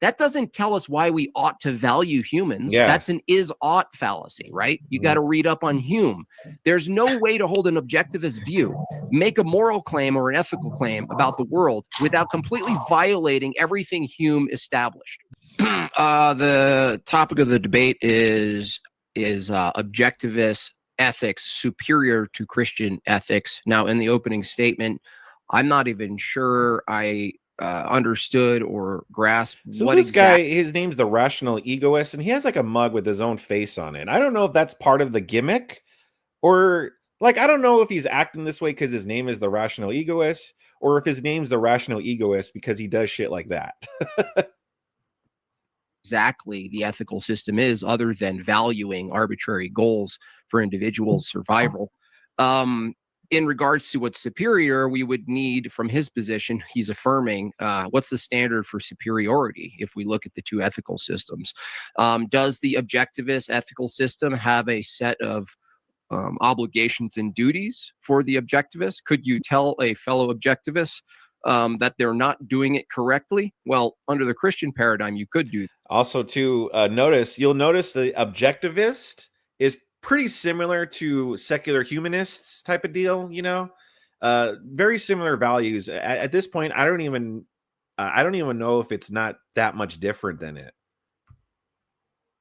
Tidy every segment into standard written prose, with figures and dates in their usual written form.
that doesn't tell us why we ought to value humans. Yeah. That's an is-ought fallacy, right? You got to read up on Hume. There's no way to hold an objectivist view, make a moral claim or an ethical claim about the world without completely violating everything Hume established. The topic of the debate is objectivist ethics superior to Christian ethics. Now, in the opening statement, I'm not even sure I understood or grasped so this guy, his name's the Rational Egoist, and he has like a mug with his own face on it. I don't know if that's part of the gimmick, or like, I don't know if he's acting this way because his name is the Rational Egoist, or if his name's the Rational Egoist because he does shit like that. Exactly the ethical system is, other than valuing arbitrary goals for individual survival. In regards to what's superior, we would need, from his position, he's affirming, what's the standard for superiority if we look at the two ethical systems? Does the objectivist ethical system have a set of obligations and duties for the objectivist? Could you tell a fellow objectivist that they're not doing it correctly? Well, under the Christian paradigm, you could do that. Also, too, you'll notice the objectivist is pretty similar to secular humanists type of deal, you know, very similar values. At this point, I don't even know if it's not that much different than it.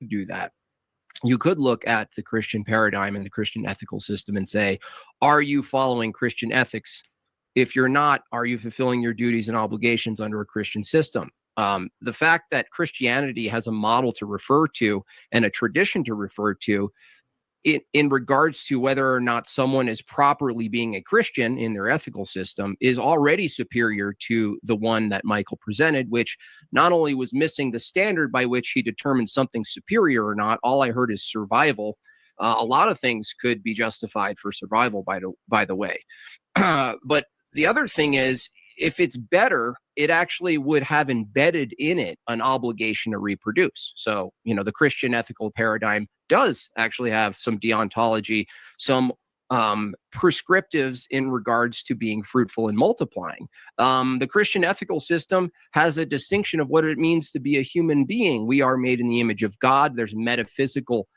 Do that. You could look at the Christian paradigm and the Christian ethical system and say, are you following Christian ethics? If you're not, are you fulfilling your duties and obligations under a Christian system? The fact that Christianity has a model to refer to and a tradition to refer to in regards to whether or not someone is properly being a Christian in their ethical system is already superior to the one that Michael presented, which not only was missing the standard by which he determined something superior or not. All I heard is survival. A lot of things could be justified for survival, by the way. But the other thing is, if it's better, it actually would have embedded in it an obligation to reproduce. So, you know, the Christian ethical paradigm does actually have some deontology, some prescriptives in regards to being fruitful and multiplying. The Christian ethical system has a distinction of what it means to be a human being. We are made in the image of God. There's metaphysical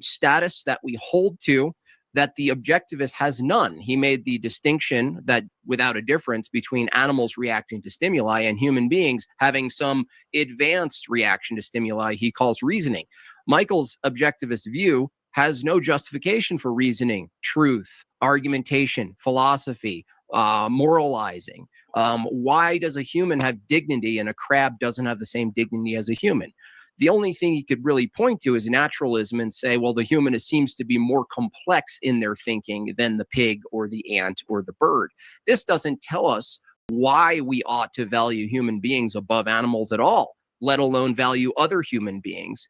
status that we hold to that the objectivist has none. He made the distinction that without a difference between animals reacting to stimuli and human beings having some advanced reaction to stimuli he calls reasoning. Michael's objectivist view has no justification for reasoning, truth, argumentation, philosophy, moralizing. Why does a human have dignity and a crab doesn't have the same dignity as a human? The only thing he could really point to is naturalism and say, well, the humanist seems to be more complex in their thinking than the pig or the ant or the bird. This doesn't tell us why we ought to value human beings above animals at all, let alone value other human beings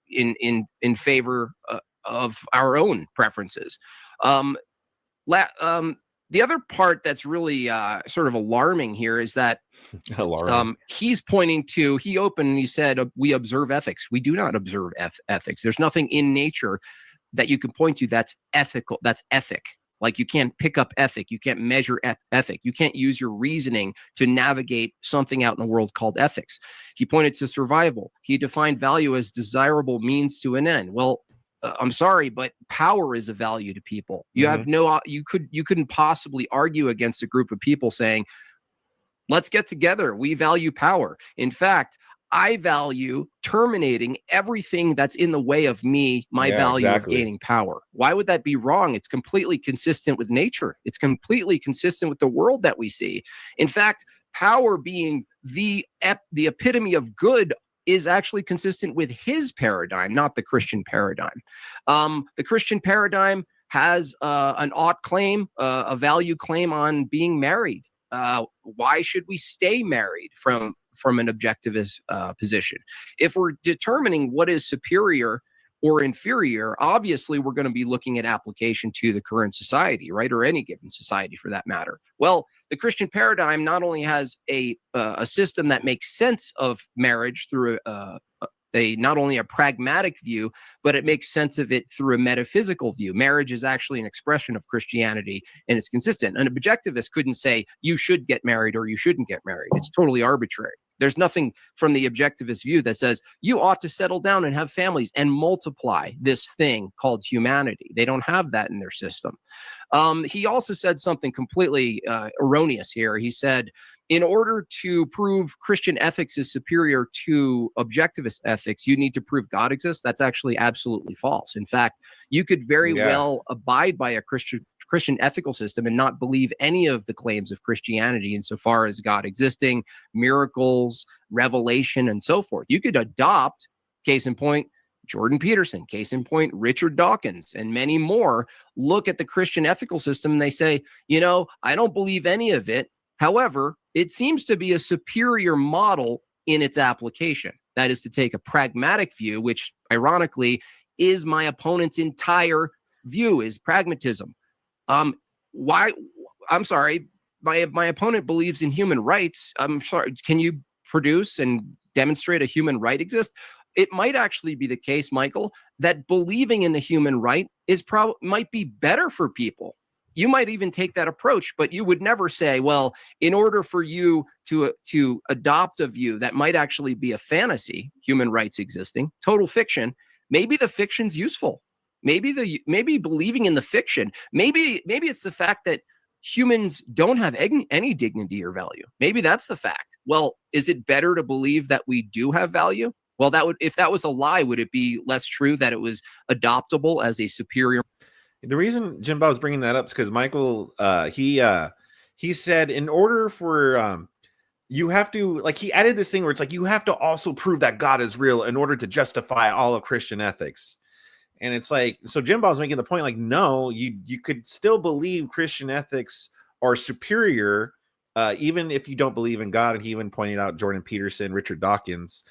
in favor of our own preferences. The other part that's really sort of alarming here is that he's pointing to, he opened and he said, we observe ethics. We do not observe ethics. There's nothing in nature that you can point to that's ethical, that's ethic. Like you can't pick up ethic. You can't measure ethic. You can't use your reasoning to navigate something out in the world called ethics. He pointed to survival. He defined value as desirable means to an end. Well, I'm sorry, but power is a value to people. You have you couldn't possibly argue against a group of people saying, let's get together. We value power. In fact, I value terminating everything that's in the way of me, my value of gaining power. Why would that be wrong? It's completely consistent with nature. It's completely consistent with the world that we see. In fact, power being the epitome of good is actually consistent with his paradigm, not the Christian paradigm. The Christian paradigm has an ought claim, a value claim on being married. Why should we stay married from an objectivist position? If we're determining what is superior or inferior, obviously we're going to be looking at application to the current society, right? Or any given society for that matter. Well, the Christian paradigm not only has a system that makes sense of marriage through not only a pragmatic view, but it makes sense of it through a metaphysical view. Marriage is actually an expression of Christianity, and it's consistent. An objectivist couldn't say you should get married or you shouldn't get married. It's totally arbitrary. There's nothing from the objectivist view that says you ought to settle down and have families and multiply this thing called humanity. They don't have that in their system. He also said something completely erroneous here. He said, in order to prove Christian ethics is superior to objectivist ethics, you need to prove God exists. That's actually absolutely false. In fact, you could very well abide by a Christian ethical system and not believe any of the claims of Christianity insofar as God existing, miracles, revelation, and so forth. You could adopt, case in point, Jordan Peterson, case in point, Richard Dawkins, and many more, look at the Christian ethical system and they say, I don't believe any of it. However, it seems to be a superior model in its application. That is to take a pragmatic view, which ironically is my opponent's entire view, is pragmatism. Why? I'm sorry. My opponent believes in human rights. I'm sorry. Can you produce and demonstrate a human right exists? It might actually be the case, Michael, that believing in the human right might be better for people. You might even take that approach, but you would never say, well, in order for you to adopt a view that might actually be a fantasy, human rights existing, total fiction, maybe the fiction's useful. Maybe believing in the fiction, maybe it's the fact that humans don't have any dignity or value. Maybe that's the fact. Well, is it better to believe that we do have value? Well, if that was a lie, would it be less true that it was adoptable as a superior? The reason Jim Bob was bringing that up is because Michael, he said in order for you have to, like, he added this thing where it's like you have to also prove that God is real in order to justify all of Christian ethics. And it's like, so Jim Bob's making the point, like, no, you could still believe Christian ethics are superior, even if you don't believe in God. And he even pointed out Jordan Peterson, Richard Dawkins,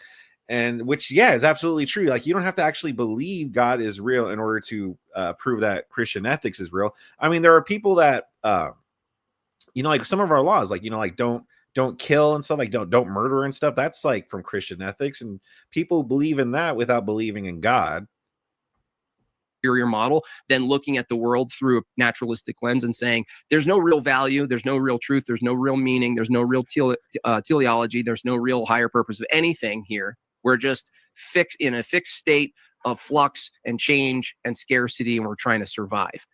and which, is absolutely true. Like, you don't have to actually believe God is real in order to prove that Christian ethics is real. I mean, there are people that, like some of our laws, like, like don't kill and stuff, like don't murder and stuff. That's like from Christian ethics, and people believe in that without believing in God. Superior model than looking at the world through a naturalistic lens and saying there's no real value, there's no real truth, there's no real meaning, there's no real teleology, there's no real higher purpose of anything here. We're just fixed in a fixed state of flux and change and scarcity, and we're trying to survive.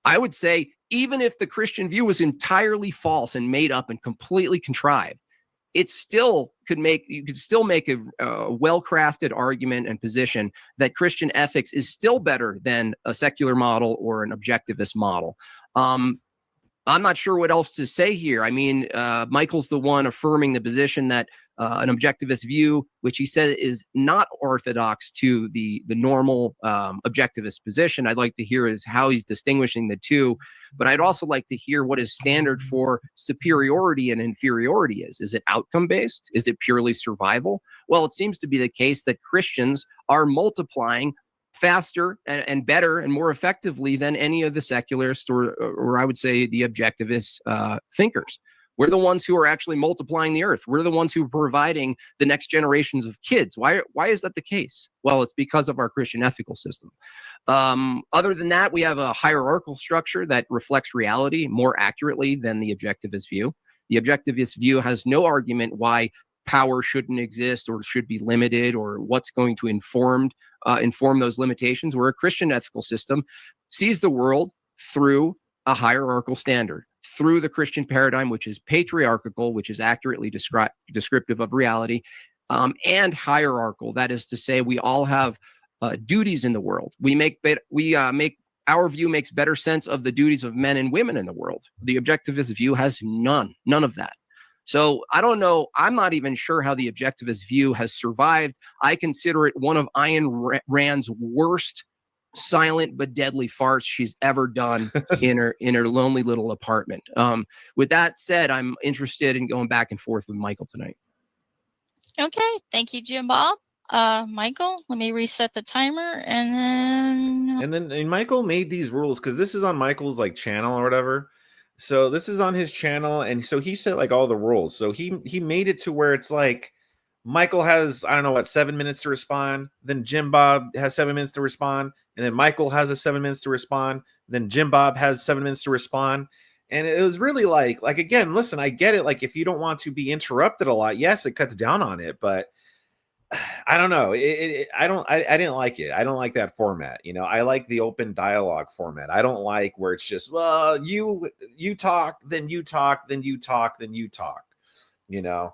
I would say even if the Christian view was entirely false and made up and completely contrived, you could still make a well-crafted argument and position that Christian ethics is still better than a secular model or an objectivist model. I'm not sure what else to say here. I mean, Michael's the one affirming the position that an objectivist view, which he said is not orthodox to the normal objectivist position. I'd like to hear is how he's distinguishing the two, but I'd also like to hear what his standard for superiority and inferiority is. Is it outcome-based? Is it purely survival? Well, it seems to be the case that Christians are multiplying faster and better and more effectively than any of the secularists or I would say the objectivist thinkers. We're the ones who are actually multiplying the earth. We're the ones who are providing the next generations of kids. Why is that the case? Well, it's because of our Christian ethical system. Other than that, we have a hierarchical structure that reflects reality more accurately than the objectivist view. The objectivist view has no argument why power shouldn't exist or should be limited or what's going to inform those limitations, where a Christian ethical system sees the world through a hierarchical standard, through the Christian paradigm, which is patriarchal, which is accurately descriptive of reality, and hierarchical. That is to say, we all have duties in the world. Our view makes better sense of the duties of men and women in the world. The objectivist view has none of that. So I don't know. I'm not even sure how the objectivist view has survived. I consider it one of Ayn Rand's worst silent but deadly farce she's ever done in her lonely little apartment. With that said, I'm interested in going back and forth with Michael tonight. Okay. Thank you, Jim Bob. Michael, let me reset the timer and then Michael made these rules because this is on Michael's like channel or whatever. So this is on his channel, and so he set like all the rules. So he made it to where it's like Michael has, I don't know what, 7 minutes to respond. Then Jim Bob has 7 minutes to respond, and then Michael has 7 minutes to respond. Then Jim Bob has 7 minutes to respond. And it was really like again, listen, I get it. Like, if you don't want to be interrupted a lot, yes, it cuts down on it, but I don't know. I didn't like it. I don't like that format. You know, I like the open dialogue format. I don't like where it's just, well, you talk, then you talk, then you talk, then you talk. You know,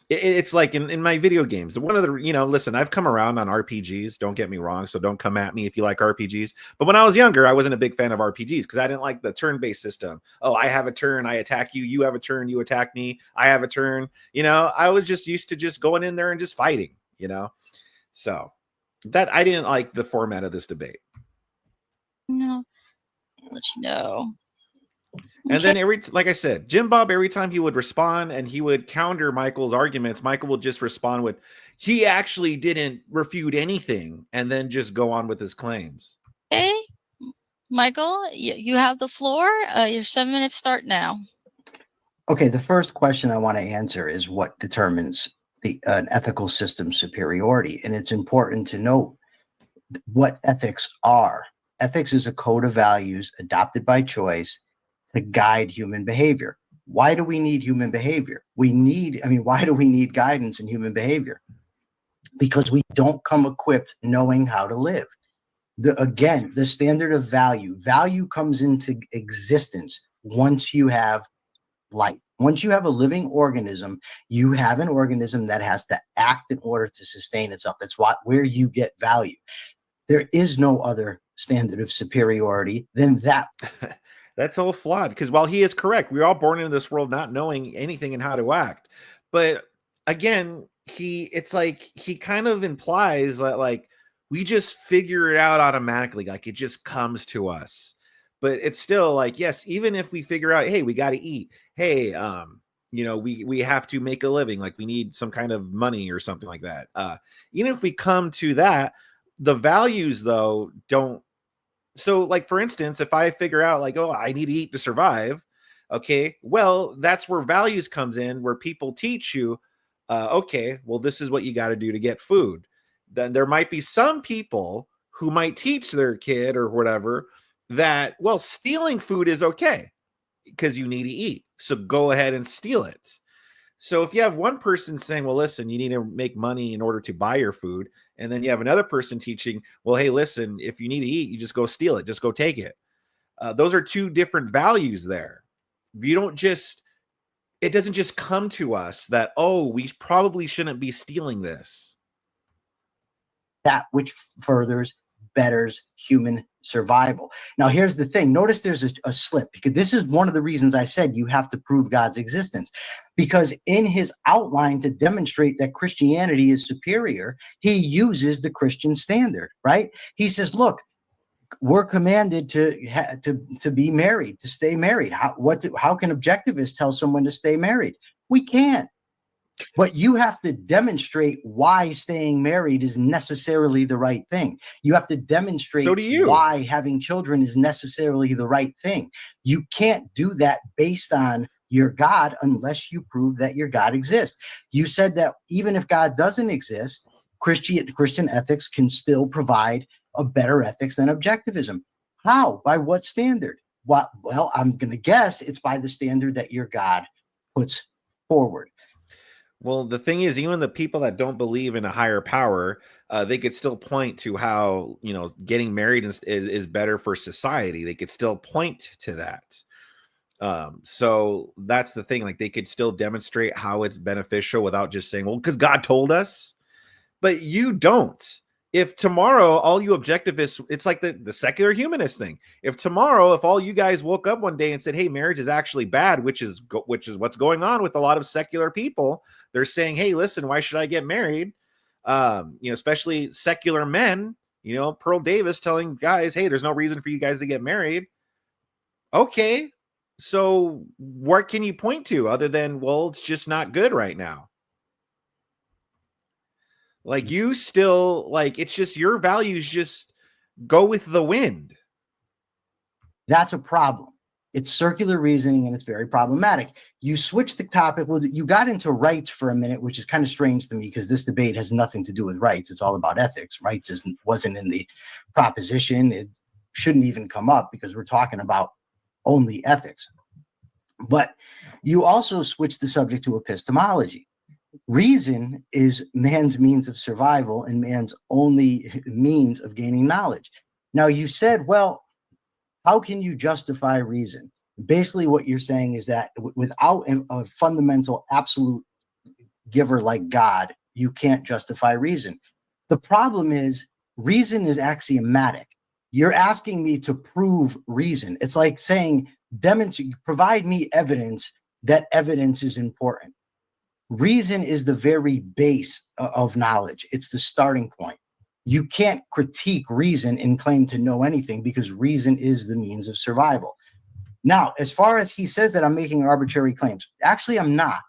it's like in my video games. One of the, you know, listen, I've come around on RPGs. Don't get me wrong. So don't come at me if you like RPGs. But when I was younger, I wasn't a big fan of RPGs because I didn't like the turn-based system. Oh, I have a turn, I attack you. You have a turn, you attack me. I have a turn. You know, I was just used to just going in there and just fighting, you know? So that I didn't like the format of this debate. No, I'll let you know. And then like I said, Jim Bob, every time he would respond and he would counter Michael's arguments, Michael would just respond with, he actually didn't refute anything, and then just go on with his claims. Okay, Michael, you have the floor. Your 7 minutes start now. Okay, the first question I want to answer is what determines an ethical system superiority. And it's important to note what ethics are. Ethics is a code of values adopted by choice to guide human behavior. Why do we need human behavior? Why do we need guidance in human behavior? Because we don't come equipped knowing how to live. Again, the standard of value comes into existence once you have life. Once you have a living organism, you have an organism that has to act in order to sustain itself. That's where you get value. There is no other standard of superiority than that. That's all flawed, because while he is correct, we're all born into this world not knowing anything and how to act. But again, it's like he kind of implies that like we just figure it out automatically, like it just comes to us. But it's still like, yes, even if we figure out, hey, we got to eat. Hey, you know, we have to make a living, like we need some kind of money or something like that. Even if we come to that, the values though don't. So like, for instance, if I figure out like, oh, I need to eat to survive. Okay, well, that's where values comes in, where people teach you, okay, well, this is what you got to do to get food. Then there might be some people who might teach their kid or whatever that, well, stealing food is okay because you need to eat. So go ahead and steal it. So if you have one person saying, well, listen, you need to make money in order to buy your food. And then you have another person teaching, well, hey, listen, if you need to eat, you just go steal it. Just go take it. Those are two different values there. You don't just, it doesn't just come to us that, oh, we probably shouldn't be stealing this. That which betters human survival. Now, here's the thing. Notice there's a slip, because this is one of the reasons I said you have to prove God's existence. Because in his outline to demonstrate that Christianity is superior, he uses the Christian standard, right? He says, look, we're commanded to be married, to stay married. How can objectivists tell someone to stay married? We can't. But you have to demonstrate why staying married is necessarily the right thing. You have to demonstrate why having children is necessarily the right thing. You can't do that based on your God unless you prove that your God exists. You said that even if God doesn't exist, Christian ethics can still provide a better ethics than objectivism. How? By what standard? Well, I'm going to guess it's by the standard that your God puts forward. Well, the thing is, even the people that don't believe in a higher power, they could still point to how, you know, getting married is better for society. They could still point to that. So that's the thing. Like, they could still demonstrate how it's beneficial without just saying, well, because God told us. But you don't. If tomorrow all you objectivists, it's like the secular humanist thing. If tomorrow, if all you guys woke up one day and said, hey, marriage is actually bad, which is what's going on with a lot of secular people, they're saying, hey, listen, why should I get married? You know, especially secular men, you know, Pearl Davis telling guys, hey, there's no reason for you guys to get married. Okay. So what can you point to other than, well, it's just not good right now? Like, you still, like, it's just your values just go with the wind. That's a problem. It's circular reasoning, and it's very problematic. You switch the topic. Well, you got into rights for a minute, which is kind of strange to me because this debate has nothing to do with rights. It's all about ethics. Rights wasn't in the proposition. It shouldn't even come up because we're talking about only ethics. But you also switch the subject to epistemology. Reason is man's means of survival and man's only means of gaining knowledge. Now, you said, well, how can you justify reason? Basically, what you're saying is that without a fundamental absolute giver like God, you can't justify reason. The problem is reason is axiomatic. You're asking me to prove reason. It's like saying, provide me evidence that evidence is important. Reason is the very base of knowledge. It's the starting point. You can't critique reason and claim to know anything because reason is the means of survival. Now, as far as he says that I'm making arbitrary claims, actually, I'm not.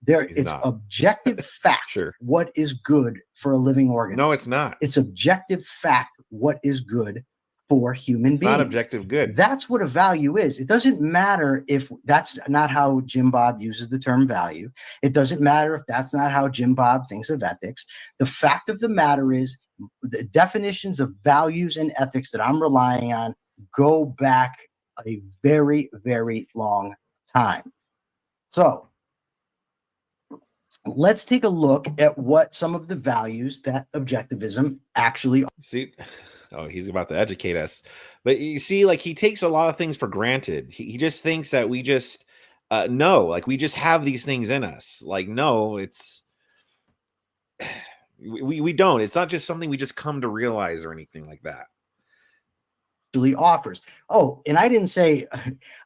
It's not. Objective fact. Sure. What is good for a living organism? No, it's not. It's objective fact. What is good for human beings? It's not objective good. That's what a value is. It doesn't matter if that's not how Jim Bob uses the term value. It doesn't matter if that's not how Jim Bob thinks of ethics. The fact of the matter is the definitions of values and ethics that I'm relying on go back a very, very long time. So let's take a look at what some of the values that objectivism actually see. Oh, he's about to educate us. But you see, like, he takes a lot of things for granted. He just thinks that we just know, like, we just have these things in us. Like, no, it's we don't. It's not just something we just come to realize or anything like that. Offers. Oh, and I didn't say,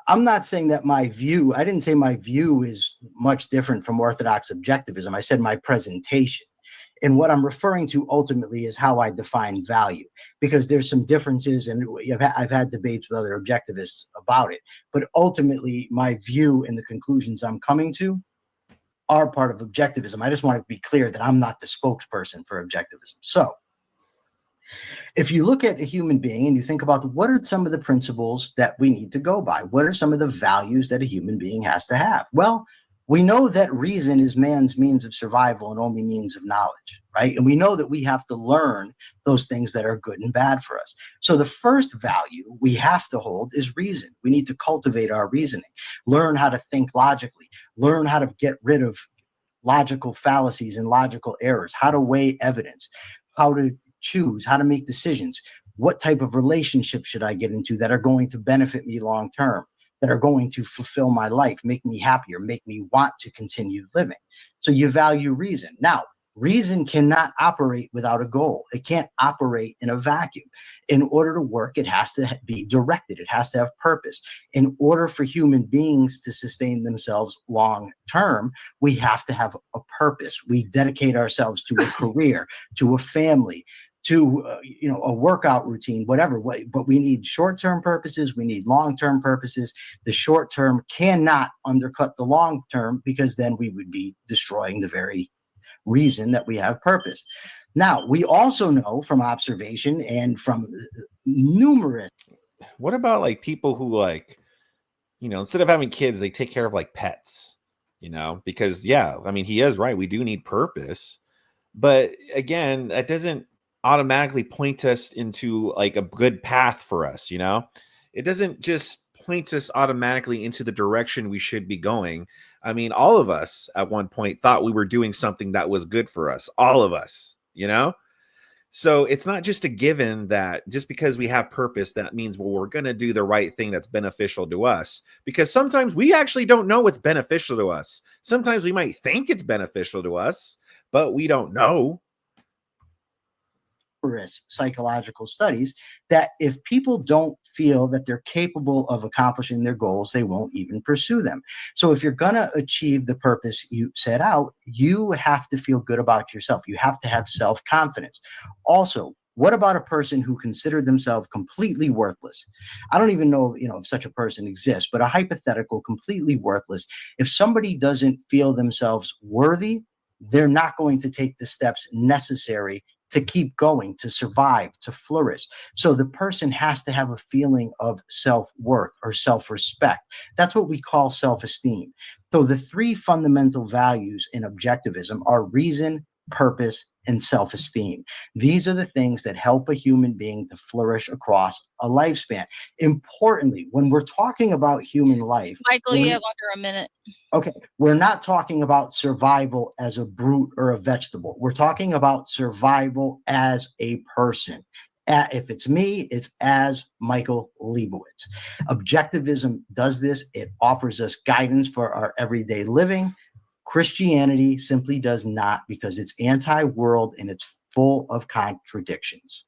I'm not saying that I didn't say my view is much different from Orthodox objectivism. I said my presentation. And what I'm referring to ultimately is how I define value, because there's some differences, and I've had debates with other objectivists about it. But ultimately, my view and the conclusions I'm coming to are part of objectivism. I just want to be clear that I'm not the spokesperson for objectivism. So if you look at a human being and you think about what are some of the principles that we need to go by, what are some of the values that a human being has to have? Well, we know that reason is man's means of survival and only means of knowledge, right? And we know that we have to learn those things that are good and bad for us. So the first value we have to hold is reason. We need to cultivate our reasoning, learn how to think logically, learn how to get rid of logical fallacies and logical errors, how to weigh evidence, how to choose, how to make decisions. What type of relationship should I get into that are going to benefit me long term, that are going to fulfill my life, make me happier, make me want to continue living? So you value reason. Now, reason cannot operate without a goal. It can't operate in a vacuum. In order to work, it has to be directed. It has to have purpose. In order for human beings to sustain themselves long term, we have to have a purpose. We dedicate ourselves to a career, to a family, to a workout routine, whatever. But we need short-term purposes. We need long-term purposes. The short-term cannot undercut the long-term, because then we would be destroying the very reason that we have purpose. Now, we also know from observation and from numerous. What about like people who, like, instead of having kids, they take care of like pets, because he is right. We do need purpose. But again, that doesn't automatically point us into like a good path for us. It doesn't just point us automatically into the direction we should be going. I mean, all of us at one point thought we were doing something that was good for us. All of us, So it's not just a given that just because we have purpose, that means, well, we're going to do the right thing that's beneficial to us. Because sometimes we actually don't know what's beneficial to us. Sometimes we might think it's beneficial to us, but we don't know. Psychological studies that if people don't feel that they're capable of accomplishing their goals, they won't even pursue them. So if you're going to achieve the purpose you set out, you have to feel good about yourself. You have to have self-confidence. Also, what about a person who considered themselves completely worthless? I don't even know, if such a person exists, but a hypothetical, completely worthless. If somebody doesn't feel themselves worthy, they're not going to take the steps necessary to keep going, to survive, to flourish. So the person has to have a feeling of self-worth or self-respect. That's what we call self-esteem. So the three fundamental values in objectivism are reason, purpose, and self-esteem. These are the things that help a human being to flourish across a lifespan. Importantly, when we're talking about human life, Michael, you have under a minute. Okay, we're not talking about survival as a brute or a vegetable. We're talking about survival as a person. If it's me, it's as Michael Leibowitz. Objectivism does this. It offers us guidance for our everyday living. Christianity simply does not, because it's anti-world and it's full of contradictions.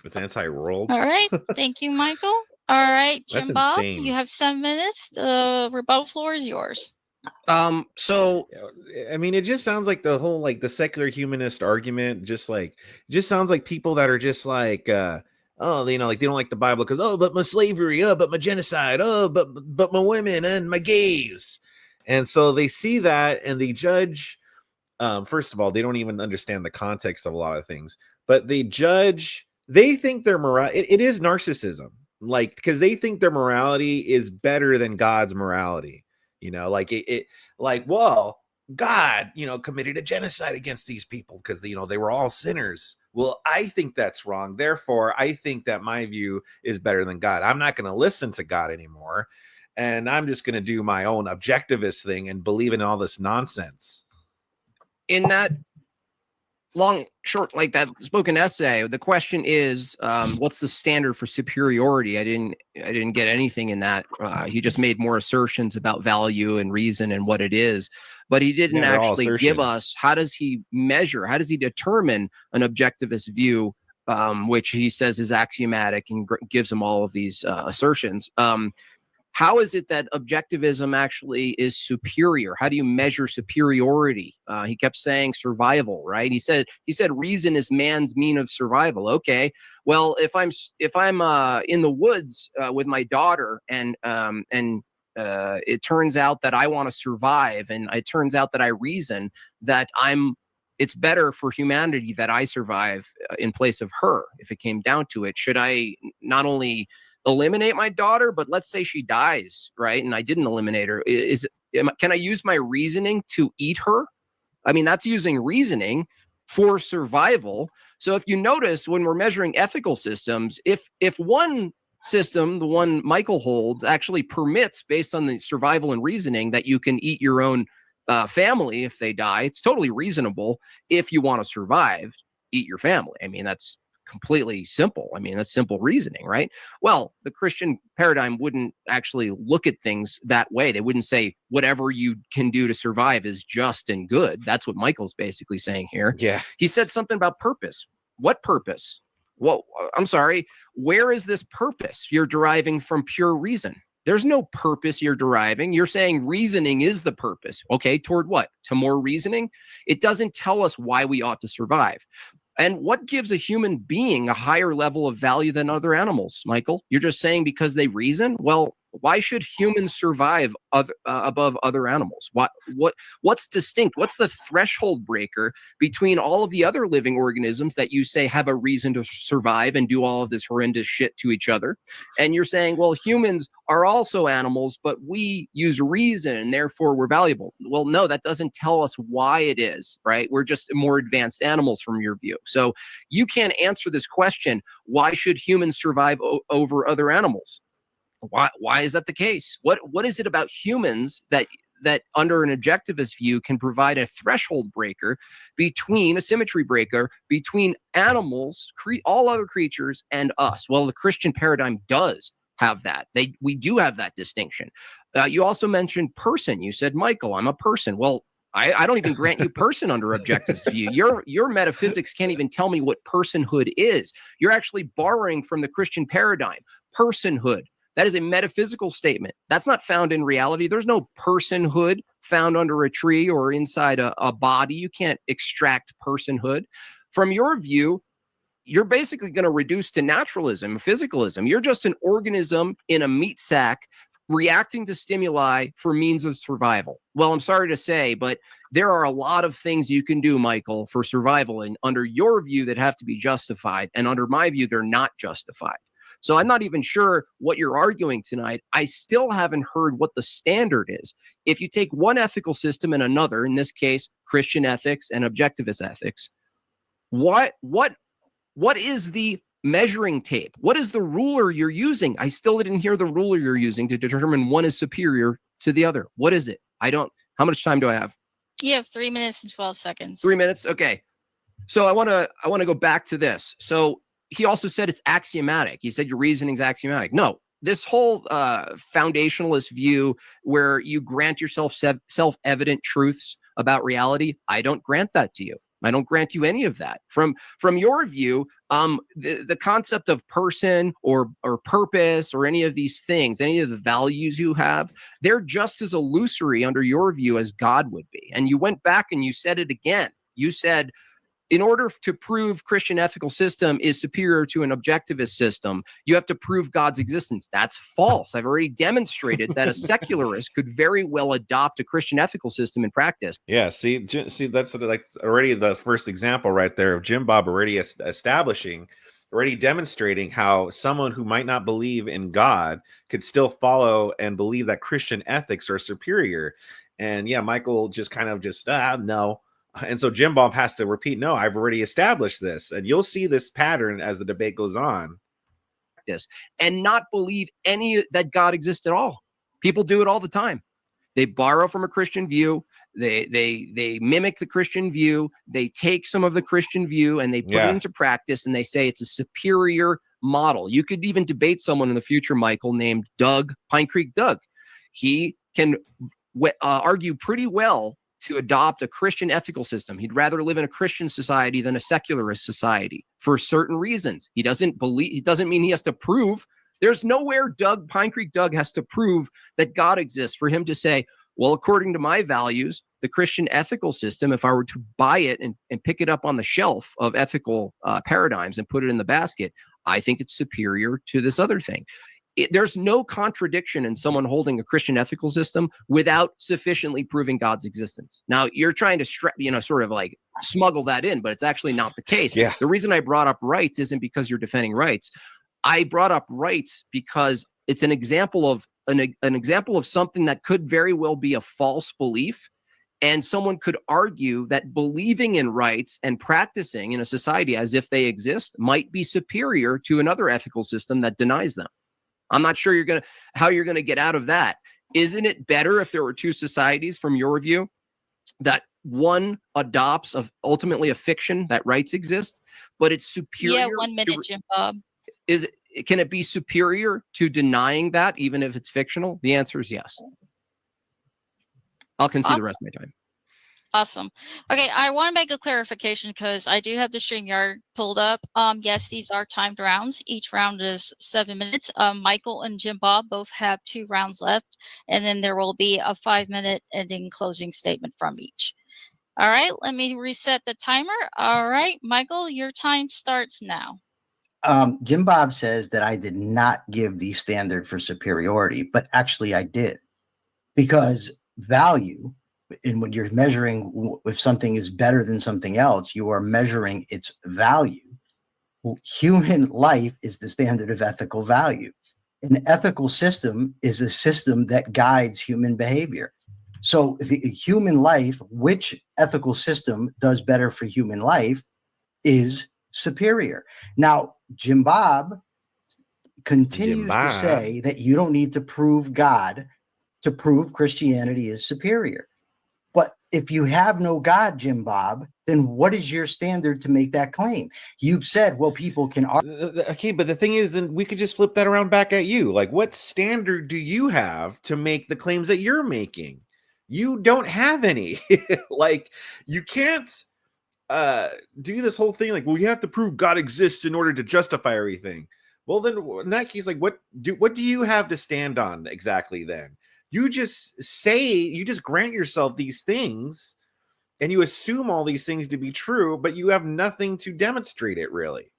It's anti-world. All right. Thank you, Michael. All right, That's Jim Bob, insane. you have 7 minutes. The rebuttal floor is yours. So I mean, it just sounds like the whole, like, the secular humanist argument, just sounds like people that are just like, oh, you know, like, they don't like the Bible because, oh, but my slavery, oh, but my genocide, oh, but my women and my gays. And so they see that and they judge. First of all, they don't even understand the context of a lot of things, but they judge. They think their it is narcissism, like, because they think their morality is better than God's morality. You know, like like, well, God, you know, committed a genocide against these people because, you know, they were all sinners. Well, I think that's wrong. Therefore, I think that my view is better than God. I'm not going to listen to God anymore. And I'm just going to do my own objectivist thing and believe in all this nonsense. in that short, like that spoken essay, the question is, what's the standard for superiority? I didn't get anything in that. He just made more assertions about value and reason and what it is, but he didn't actually give us, how does he measure, how does he determine an objectivist view, which he says is axiomatic, and gives him all of these assertions. How is it that objectivism actually is superior? How do you measure superiority? He kept saying survival, right? He said reason is man's mean of survival. Okay, well, if I'm in the woods with my daughter, and it turns out that I want to survive, and it turns out that I reason that it's better for humanity that I survive in place of her. If it came down to it, should I not only eliminate my daughter, but let's say she dies, right? And I didn't eliminate her. Can I use my reasoning to eat her? I mean, that's using reasoning for survival. So if you notice, when we're measuring ethical systems, if one system, the one Michael holds, actually permits, based on the survival and reasoning, that you can eat your own family if they die, it's totally reasonable. If you want to survive, eat your family. I mean, that's completely simple. I mean, that's simple reasoning, right? Well, the Christian paradigm wouldn't actually look at things that way. They wouldn't say whatever you can do to survive is just and good. That's what Michael's basically saying here. Yeah. He said something about purpose. What purpose? Well, I'm sorry. Where is this purpose you're deriving from pure reason? There's no purpose you're deriving. You're saying reasoning is the purpose. Okay, toward what? To more reasoning? It doesn't tell us why we ought to survive. And what gives a human being a higher level of value than other animals, Michael? You're just saying because they reason? Well, why should humans survive above other animals? What's distinct? What's the threshold breaker between all of the other living organisms that you say have a reason to survive and do all of this horrendous shit to each other? And you're saying, well, humans are also animals, but we use reason and therefore we're valuable. Well, no, that doesn't tell us why it is, right? We're just more advanced animals from your view. So you can't answer this question, why should humans survive over other animals? Why is that the case? What is it about humans that under an objectivist view can provide a threshold breaker between, a symmetry breaker between animals, all other creatures, and us? Well, the Christian paradigm does have that. We do have that distinction. You also mentioned person. You said, Michael, I'm a person. Well, I don't even grant you person under objectivist view. Your metaphysics can't even tell me what personhood is. You're actually borrowing from the Christian paradigm. Personhood. That is a metaphysical statement. That's not found in reality. There's no personhood found under a tree or inside a body. You can't extract personhood. From your view, you're basically going to reduce to naturalism, physicalism. You're just an organism in a meat sack reacting to stimuli for means of survival. Well, I'm sorry to say, but there are a lot of things you can do, Michael, for survival, and under your view that have to be justified, and under my view, they're not justified. So I'm not even sure what you're arguing tonight. I still haven't heard what the standard is. If you take one ethical system and another, in this case, Christian ethics and objectivist ethics, what is the measuring tape? What is the ruler you're using? I still didn't hear the ruler you're using to determine one is superior to the other. What is it? How much time do I have? You have 3 minutes and 12 seconds. 3 minutes. Okay. So I want to go back to this. So he also said it's axiomatic. He said your reasoning's axiomatic. No, this whole foundationalist view where you grant yourself self-evident truths about reality, I don't grant that to you. I don't grant you any of that. From your view, the concept of person or purpose or any of these things, any of the values you have, they're just as illusory under your view as God would be. And you went back and you said it again. You said, in order to prove Christian ethical system is superior to an objectivist system, you have to prove God's existence. That's false. I've already demonstrated that a secularist could very well adopt a Christian ethical system in practice. Yeah, see, that's like already the first example right there of Jim Bob already already demonstrating how someone who might not believe in God could still follow and believe that Christian ethics are superior. And yeah, Michael just kind of no. And so Jim Bob has to repeat, no, I've already established this. And you'll see this pattern as the debate goes on. And not believe that God exists at all. People do it all the time. They borrow from a Christian view. They mimic the Christian view. They take some of the Christian view and they put it into practice, and they say it's a superior model. You could even debate someone in the future, Michael, named Pine Creek Doug. He can argue pretty well to adopt a Christian ethical system. He'd rather live in a Christian society than a secularist society for certain reasons. It doesn't mean he has to prove. There's nowhere Pine Creek Doug has to prove that God exists for him to say, well, according to my values, the Christian ethical system, if I were to buy it and pick it up on the shelf of ethical paradigms and put it in the basket, I think it's superior to this other thing. There's no contradiction in someone holding a Christian ethical system without sufficiently proving God's existence. Now, you're trying to sort of like smuggle that in, but it's actually not the case. Yeah. The reason I brought up rights isn't because you're defending rights. I brought up rights because it's an example of something that could very well be a false belief. And someone could argue that believing in rights and practicing in a society as if they exist might be superior to another ethical system that denies them. I'm not sure how you're going to get out of that. Isn't it better if there were two societies from your view that one adopts ultimately a fiction that rights exist, but it's superior? Yeah, 1 minute, Jim Bob. Can it be superior to denying that even if it's fictional? The answer is yes. I'll concede the rest of my time. Awesome. Okay, I want to make a clarification because I do have the StreamYard pulled up. Yes, these are timed rounds. Each round is 7 minutes. Michael and Jim Bob both have 2 rounds left, and then there will be a 5-minute ending closing statement from each. All right, let me reset the timer. All right, Michael, your time starts now. Jim Bob says that I did not give the standard for superiority, but actually I did, because value, and when you're measuring if something is better than something else, you are measuring its value. Human life is the standard of ethical value. An ethical system is a system that guides human behavior. So the human life, which ethical system does better for human life, is superior. Now, Jim Bob continues to say that you don't need to prove God to prove Christianity is superior. But if you have no God, Jim Bob, then what is your standard to make that claim? You've said, well, people can argue. Okay, but the thing is, then we could just flip that around back at you. Like, what standard do you have to make the claims that you're making? You don't have any. Like, you can't do this whole thing like, well, you have to prove God exists in order to justify everything. Well, then in that case, like, what do you have to stand on exactly then? You just grant yourself these things and you assume all these things to be true, but you have nothing to demonstrate it really.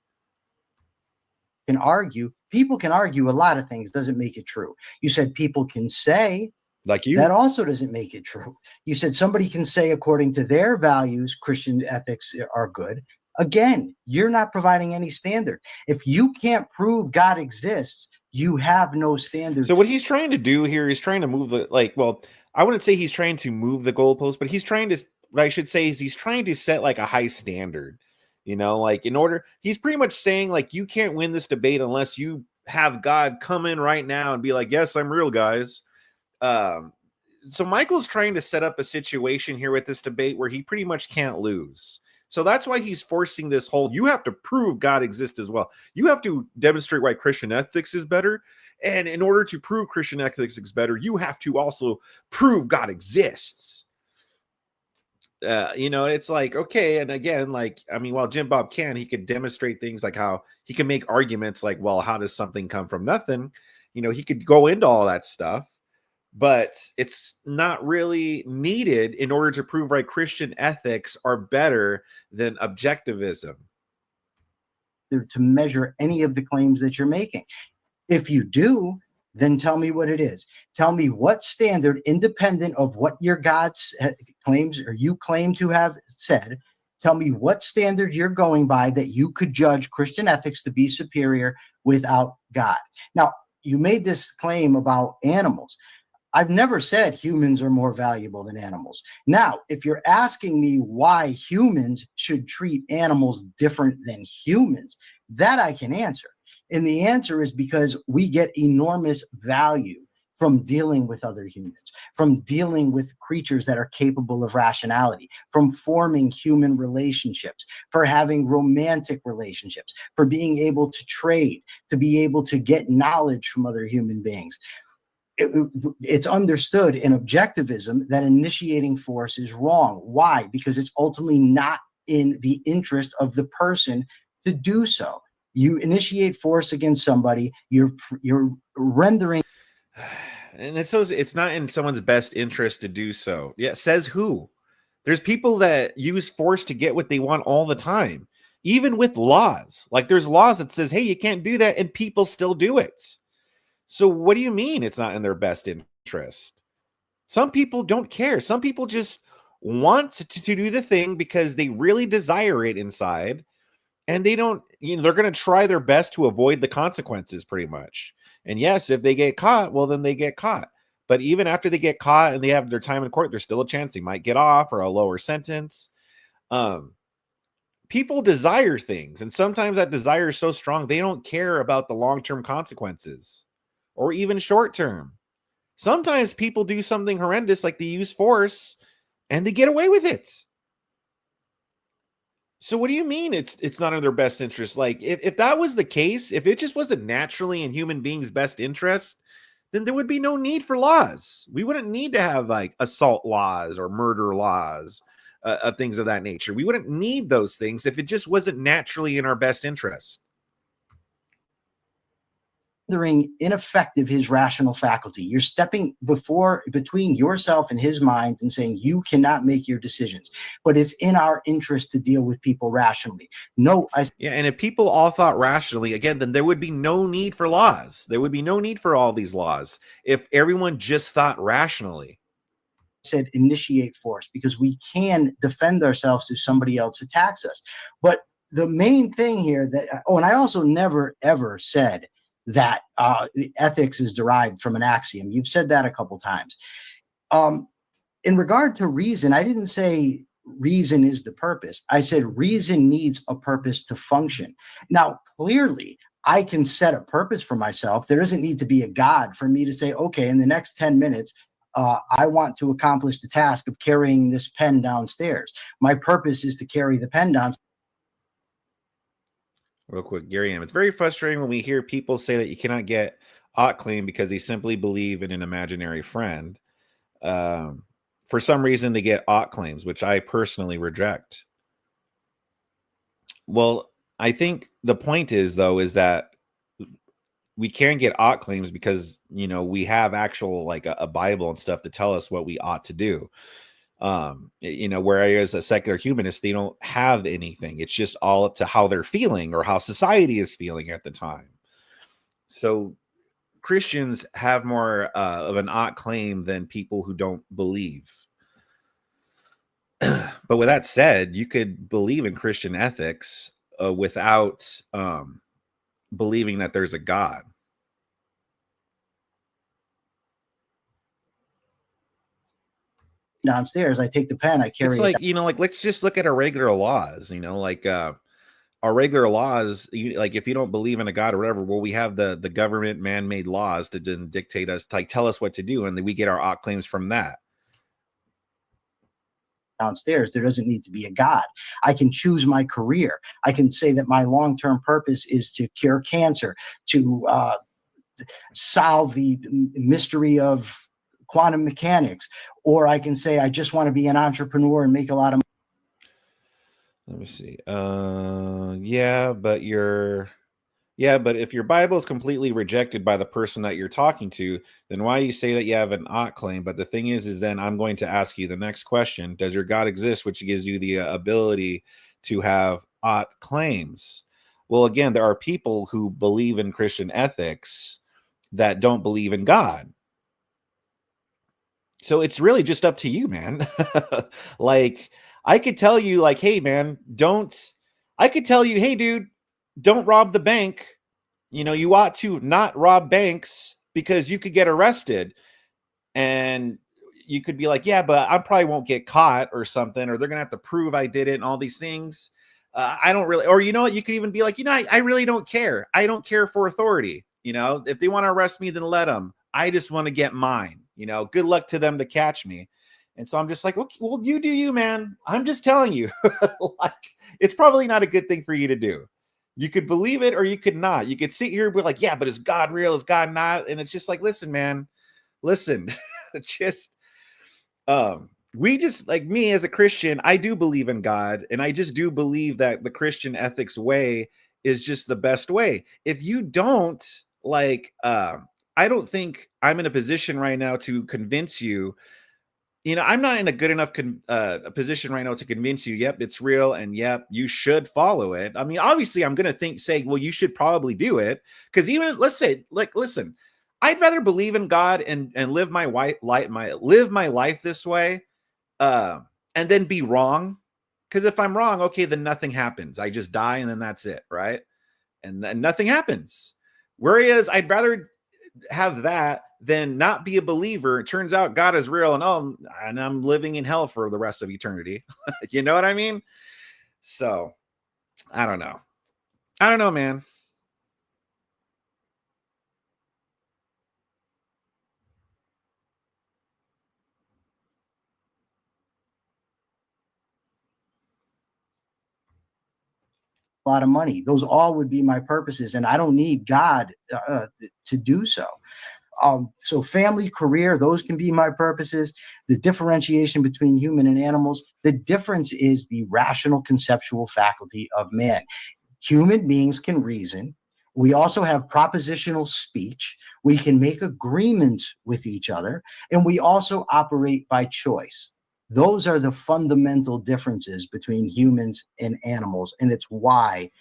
People can argue a lot of things, doesn't make it true. You said people can say, like you, that also doesn't make it true. You said somebody can say according to their values, Christian ethics are good. Again, you're not providing any standard. If you can't prove God exists, you have no standard. So what he's trying to do here is trying to move the, like, well, I wouldn't say he's trying to move the goalpost, but he's trying to, what I should say is he's trying to set like a high standard, you know, like in order, he's pretty much saying like, you can't win this debate unless you have God come in right now and be like, yes, I'm real, guys. So Michael's trying to set up a situation here with this debate where he pretty much can't lose. So that's why he's forcing this whole, you have to prove God exists as well. You have to demonstrate why Christian ethics is better. And in order to prove Christian ethics is better, you have to also prove God exists. You know, it's like, okay. And again, like, I mean, while Jim Bob can, he could demonstrate things like how he can make arguments like, well, how does something come from nothing? You know, he could go into all that stuff. But it's not really needed in order to prove why Christian ethics are better than objectivism. To measure any of the claims that you're making. If you do, then tell me what it is. Tell me what standard, independent of what your God claims or you claim to have said, tell me what standard you're going by that you could judge Christian ethics to be superior without God. Now, you made this claim about animals. I've never said humans are more valuable than animals. Now, if you're asking me why humans should treat animals different than humans, that I can answer. And the answer is because we get enormous value from dealing with other humans, from dealing with creatures that are capable of rationality, from forming human relationships, for having romantic relationships, for being able to trade, to be able to get knowledge from other human beings. It's understood in objectivism that initiating force is wrong. Why? Because it's ultimately not in the interest of the person to do so. You initiate force against somebody, you're rendering. And it's not in someone's best interest to do so. Yeah, says who? There's people that use force to get what they want all the time, even with laws. Like there's laws that says, hey, you can't do that, and people still do it. So what do you mean it's not in their best interest? Some people don't care. Some people just want to do the thing because they really desire it inside. And they don't, you know, they're going to try their best to avoid the consequences pretty much. And yes, if they get caught, well, then they get caught. But even after they get caught and they have their time in court, there's still a chance they might get off or a lower sentence. People desire things. And sometimes that desire is so strong, they don't care about the long-term consequences. Or even short term. Sometimes people do something horrendous, like they use force, and they get away with it. So what do you mean it's not in their best interest? Like if that was the case, if it just wasn't naturally in human beings' best interest, then there would be no need for laws. We wouldn't need to have like assault laws or murder laws, of things of that nature. We wouldn't need those things if it just wasn't naturally in our best interest. Ineffective his rational faculty. You're stepping between yourself and his mind and saying you cannot make your decisions, but it's in our interest to deal with people rationally. Yeah, and if people all thought rationally, again, then there would be no need for laws. There would be no need for all these laws if everyone just thought rationally. Said initiate force because we can defend ourselves if somebody else attacks us. But the main thing here and I also never ever said that ethics is derived from an axiom. You've said that a couple times. In regard to reason, I didn't say reason is the purpose. I said reason needs a purpose to function. Now, clearly, I can set a purpose for myself. There doesn't need to be a God for me to say, okay, in the next 10 minutes, I want to accomplish the task of carrying this pen downstairs. My purpose is to carry the pen downstairs. Real quick, Gary M. It's very frustrating when we hear people say that you cannot get ought claim because they simply believe in an imaginary friend. For some reason, they get ought claims, which I personally reject. Well, I think the point is, though, is that we can get ought claims because, you know, we have actual like a Bible and stuff to tell us what we ought to do. You know, whereas a secular humanist, they don't have anything. It's just all up to how they're feeling or how society is feeling at the time. So Christians have more of an ought claim than people who don't believe. But with that said, you could believe in Christian ethics without believing that there's a God. Downstairs, I take the pen, I carry It's it. like, you know, like, let's just look at our regular laws, you know, like our regular laws, like if you don't believe in a God or whatever, well, we have the government man-made laws to dictate us, to like tell us what to do, and then we get our ought claims from that. Downstairs, there doesn't need to be a God. I can choose my career. I can say that my long-term purpose is to cure cancer, to solve the mystery of quantum mechanics, or I can say I just want to be an entrepreneur and make a lot of money. Let me see. But if your Bible is completely rejected by the person that you're talking to, then why you say that you have an ought claim? But the thing is then I'm going to ask you the next question. Does your God exist, which gives you the ability to have ought claims? Well, again, there are people who believe in Christian ethics that don't believe in God. So it's really just up to you, man. Like, I could tell you, like, hey, man, I could tell you, hey, dude, don't rob the bank. You know, you ought to not rob banks because you could get arrested. And you could be like, yeah, but I probably won't get caught or something, or they're going to have to prove I did it and all these things. I don't really, or you know what, you could even be like, you know, I really don't care. I don't care for authority. You know, if they want to arrest me, then let them. I just want to get mine. You know, good luck to them to catch me. And so I'm just like, okay, well, you do you, man. I'm just telling you, like, it's probably not a good thing for you to do. You could believe it or you could not. You could sit here and be like, yeah, but is God real? Is God not? And it's just like, listen, man, listen, just, we just, like, me as a Christian, I do believe in God, and I just do believe that the Christian ethics way is just the best way. If you don't, like, I don't think I'm in a position right now to convince you. You know, I'm not in a good enough position right now to convince you, yep, it's real, and yep, you should follow it. I mean, obviously, I'm going to say, well, you should probably do it, because even, let's say, like, listen, I'd rather believe in God and live my life this way, and then be wrong. Because if I'm wrong, okay, then nothing happens. I just die, and then that's it, right? And then nothing happens. Whereas I'd rather have that than not be a believer. It turns out God is real, and I'm living in hell for the rest of eternity. You know what I mean? So I don't know, man. A lot of money. Those all would be my purposes, and I don't need God to do so. So family, career, those can be my purposes. The differentiation between human and animals, the difference is the rational conceptual faculty of man. Human beings can reason. We also have propositional speech. We can make agreements with each other, and we also operate by choice. Those are the fundamental differences between humans and animals, and it's why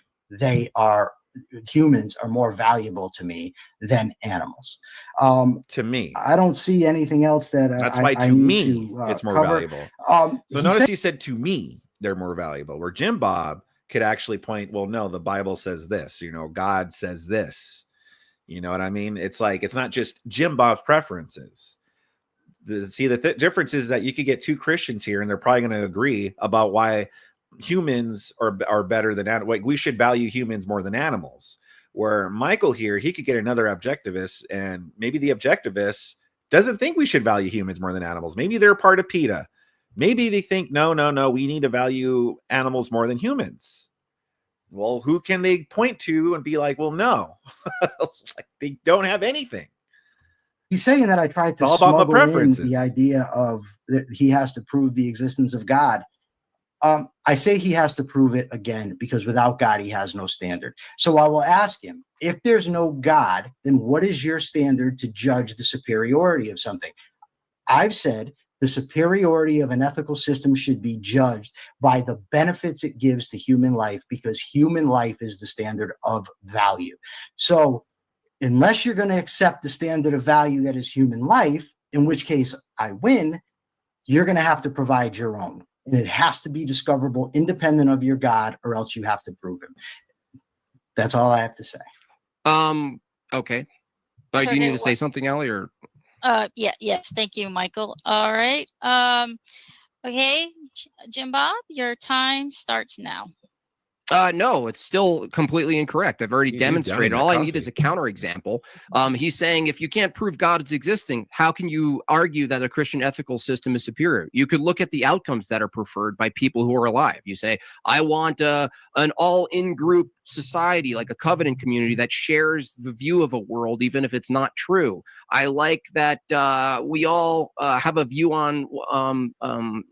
humans are more valuable to me than animals. To me, I don't see anything else that that's why to me it's more cover. valuable. So notice he said to me they're more valuable, where Jim Bob could actually point, well, no, the Bible says this, you know, God says this. You know what I mean? It's like, it's not just Jim Bob's preferences. The difference is that you could get two Christians here, and they're probably going to agree about why humans are better than animals. Like, we should value humans more than animals. Where Michael here, he could get another objectivist, and maybe the objectivist doesn't think we should value humans more than animals. Maybe they're part of PETA. Maybe they think, no, we need to value animals more than humans. Well, who can they point to and be like, well, no, like, they don't have anything. He's saying that I tried to smuggle in the idea of that he has to prove the existence of God. I say he has to prove it again, because without God, he has no standard. So I will ask him, if there's no God, then what is your standard to judge the superiority of something? I've said the superiority of an ethical system should be judged by the benefits it gives to human life, because human life is the standard of value. So unless you're going to accept the standard of value that is human life, in which case I win, you're going to have to provide your own. And it has to be discoverable independent of your God, or else you have to prove him. That's all I have to say. Okay. Do you need to say something, Allie, or? Yes. Thank you, Michael. All right. Okay, Jim Bob, your time starts now. No, it's still completely incorrect. I've already demonstrated. All I need is a counterexample. He's saying if you can't prove God is existing, how can you argue that a Christian ethical system is superior? You could look at the outcomes that are preferred by people who are alive. You say, I want an all-in-group society, like a covenant community that shares the view of a world, even if it's not true. I like that we all have a view on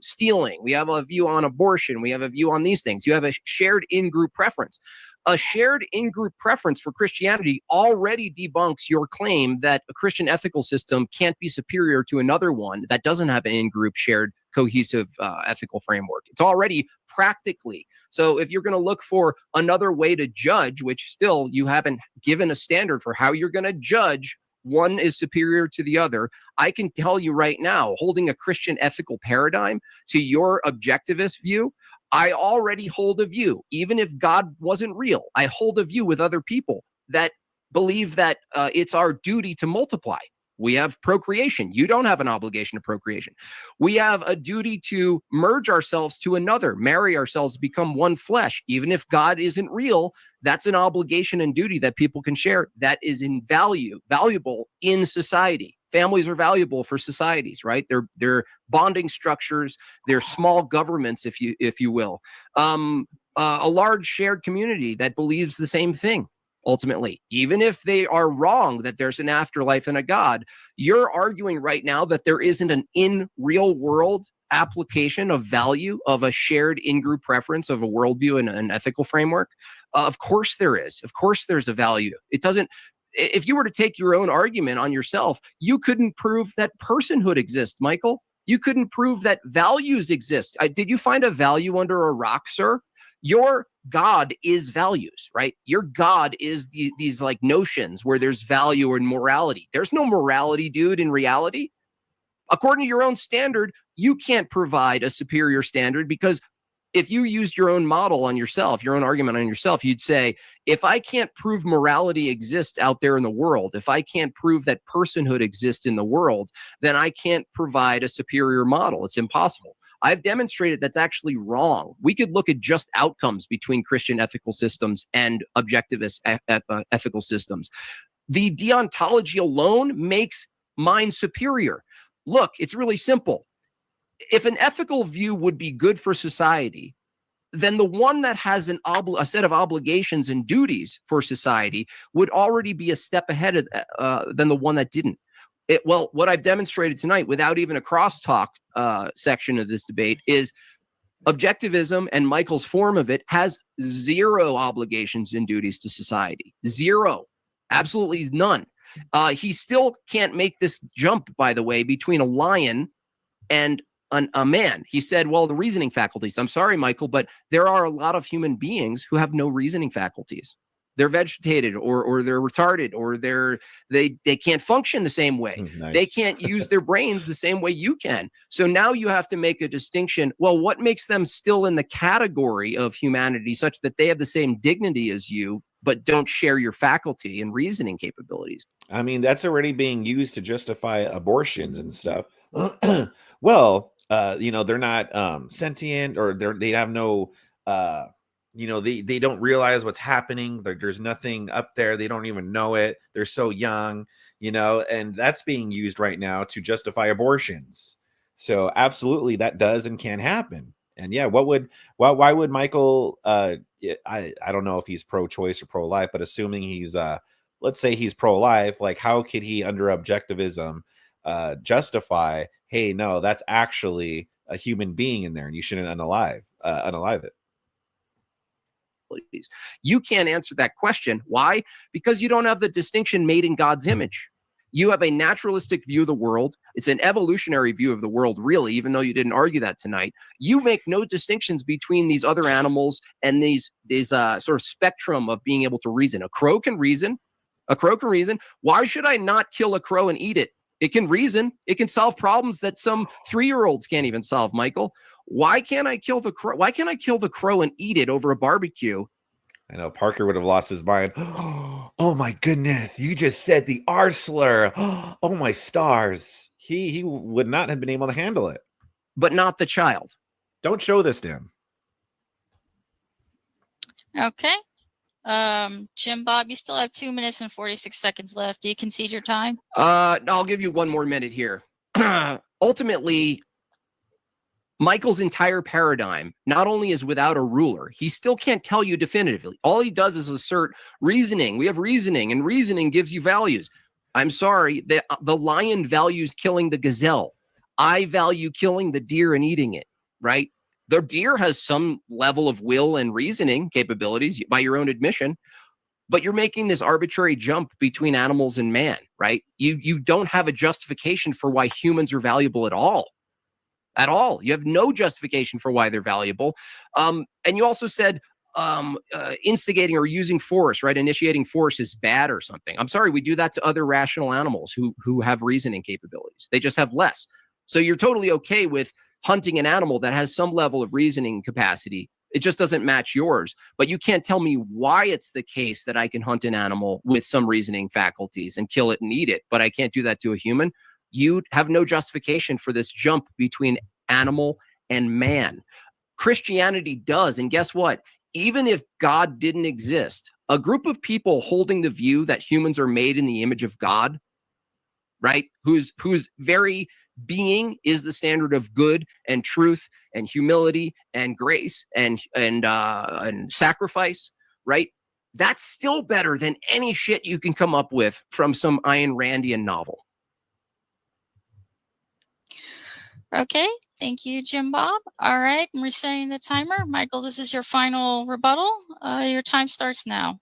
stealing. We have a view on abortion. We have a view on these things. You have a shared in-group preference. A shared in-group preference for Christianity already debunks your claim that a Christian ethical system can't be superior to another one that doesn't have an in-group shared cohesive ethical framework. It's already practically. So if you're going to look for another way to judge, which still you haven't given a standard for how you're going to judge one is superior to the other, I can tell you right now, holding a Christian ethical paradigm to your objectivist view, I already hold a view. Even if God wasn't real, I hold a view with other people that believe that it's our duty to multiply. We have procreation. You don't have an obligation to procreation. We have a duty to merge ourselves to another, marry ourselves, become one flesh. Even if God isn't real, that's an obligation and duty that people can share that is valuable in society. Families are valuable for societies, right? They're bonding structures. They're small governments, if you will. A large shared community that believes the same thing. Ultimately, even if they are wrong that there's an afterlife and a God, you're arguing right now that there isn't an in real world application of value of a shared in-group preference of a worldview and an ethical framework. Of course there is. Of course there's a value. It doesn't. If you were to take your own argument on yourself, you couldn't prove that personhood exists, Michael. You couldn't prove that values exist. Did you find a value under a rock, sir? Your God is values, right? Your God is these like notions where there's value and morality. There's no morality, dude, in reality. According to your own standard, you can't provide a superior standard because if you used your own model on yourself, your own argument on yourself, you'd say, if I can't prove morality exists out there in the world, if I can't prove that personhood exists in the world, then I can't provide a superior model. It's impossible. I've demonstrated that's actually wrong. We could look at just outcomes between Christian ethical systems and objectivist ethical systems. The deontology alone makes mine superior. Look, it's really simple. If an ethical view would be good for society, then the one that has a set of obligations and duties for society would already be a step ahead than the one that didn't. Well, what I've demonstrated tonight, without even a crosstalk section of this debate, is objectivism and Michael's form of it has zero obligations and duties to society. Zero. Absolutely none. He still can't make this jump, by the way, between a lion and a man. He said, well, the reasoning faculties. I'm sorry, Michael, but there are a lot of human beings who have no reasoning faculties. They're vegetated or they're retarded or they can't function the same way. Nice. They can't use their brains the same way you can. So now you have to make a distinction. Well, what makes them still in the category of humanity such that they have the same dignity as you, but don't share your faculty and reasoning capabilities? I mean, that's already being used to justify abortions and stuff. Well, they're not sentient, or they have no they don't realize what's happening. There's nothing up there. They don't even know it. They're so young, and that's being used right now to justify abortions. So absolutely that does and can happen. And yeah, why would Michael, I don't know if he's pro-choice or pro-life, but assuming he's, let's say he's pro-life, like how could he under objectivism justify, hey, no, that's actually a human being in there and you shouldn't unalive it. You can't answer that question. Why? Because you don't have the distinction made in God's image. You have a naturalistic view of the world. It's an evolutionary view of the world, really, even though you didn't argue that tonight. You make no distinctions between these other animals and these sort of spectrum of being able to reason. A crow can reason. A crow can reason. Why should I not kill a crow and eat it? It can reason. It can solve problems that some 3-year-olds can't even solve, Michael. Why can't I kill the crow? Why can't I kill the crow and eat it over a barbecue? I know Parker would have lost his mind. Oh my goodness, you just said the R slur. Oh my stars. He would not have been able to handle it. But not the child. Don't show this to him. Okay. Jim Bob, you still have 2 minutes and 46 seconds left. Do you concede your time? I'll give you one more minute here. Ultimately, Michael's entire paradigm not only is without a ruler, he still can't tell you definitively. All he does is assert reasoning. We have reasoning, and reasoning gives you values. I'm sorry, the lion values killing the gazelle. I value killing the deer and eating it, right? The deer has some level of will and reasoning capabilities by your own admission, but you're making this arbitrary jump between animals and man, right? You don't have a justification for why humans are valuable at all. At all. You have no justification for why they're valuable. And you also said instigating or using force, right? Initiating force is bad or something. I'm sorry, we do that to other rational animals who have reasoning capabilities. They just have less. So you're totally okay with hunting an animal that has some level of reasoning capacity. It just doesn't match yours. But you can't tell me why it's the case that I can hunt an animal with some reasoning faculties and kill it and eat it, but I can't do that to a human. You have no justification for this jump between animal and man. Christianity does. And guess what? Even if God didn't exist, a group of people holding the view that humans are made in the image of God, right? Whose very being is the standard of good and truth and humility and grace and sacrifice, right? That's still better than any shit you can come up with from some Ayn Randian novel. Okay. Thank you, Jim Bob. All right. I'm resetting the timer. Michael, this is your final rebuttal. Your time starts now.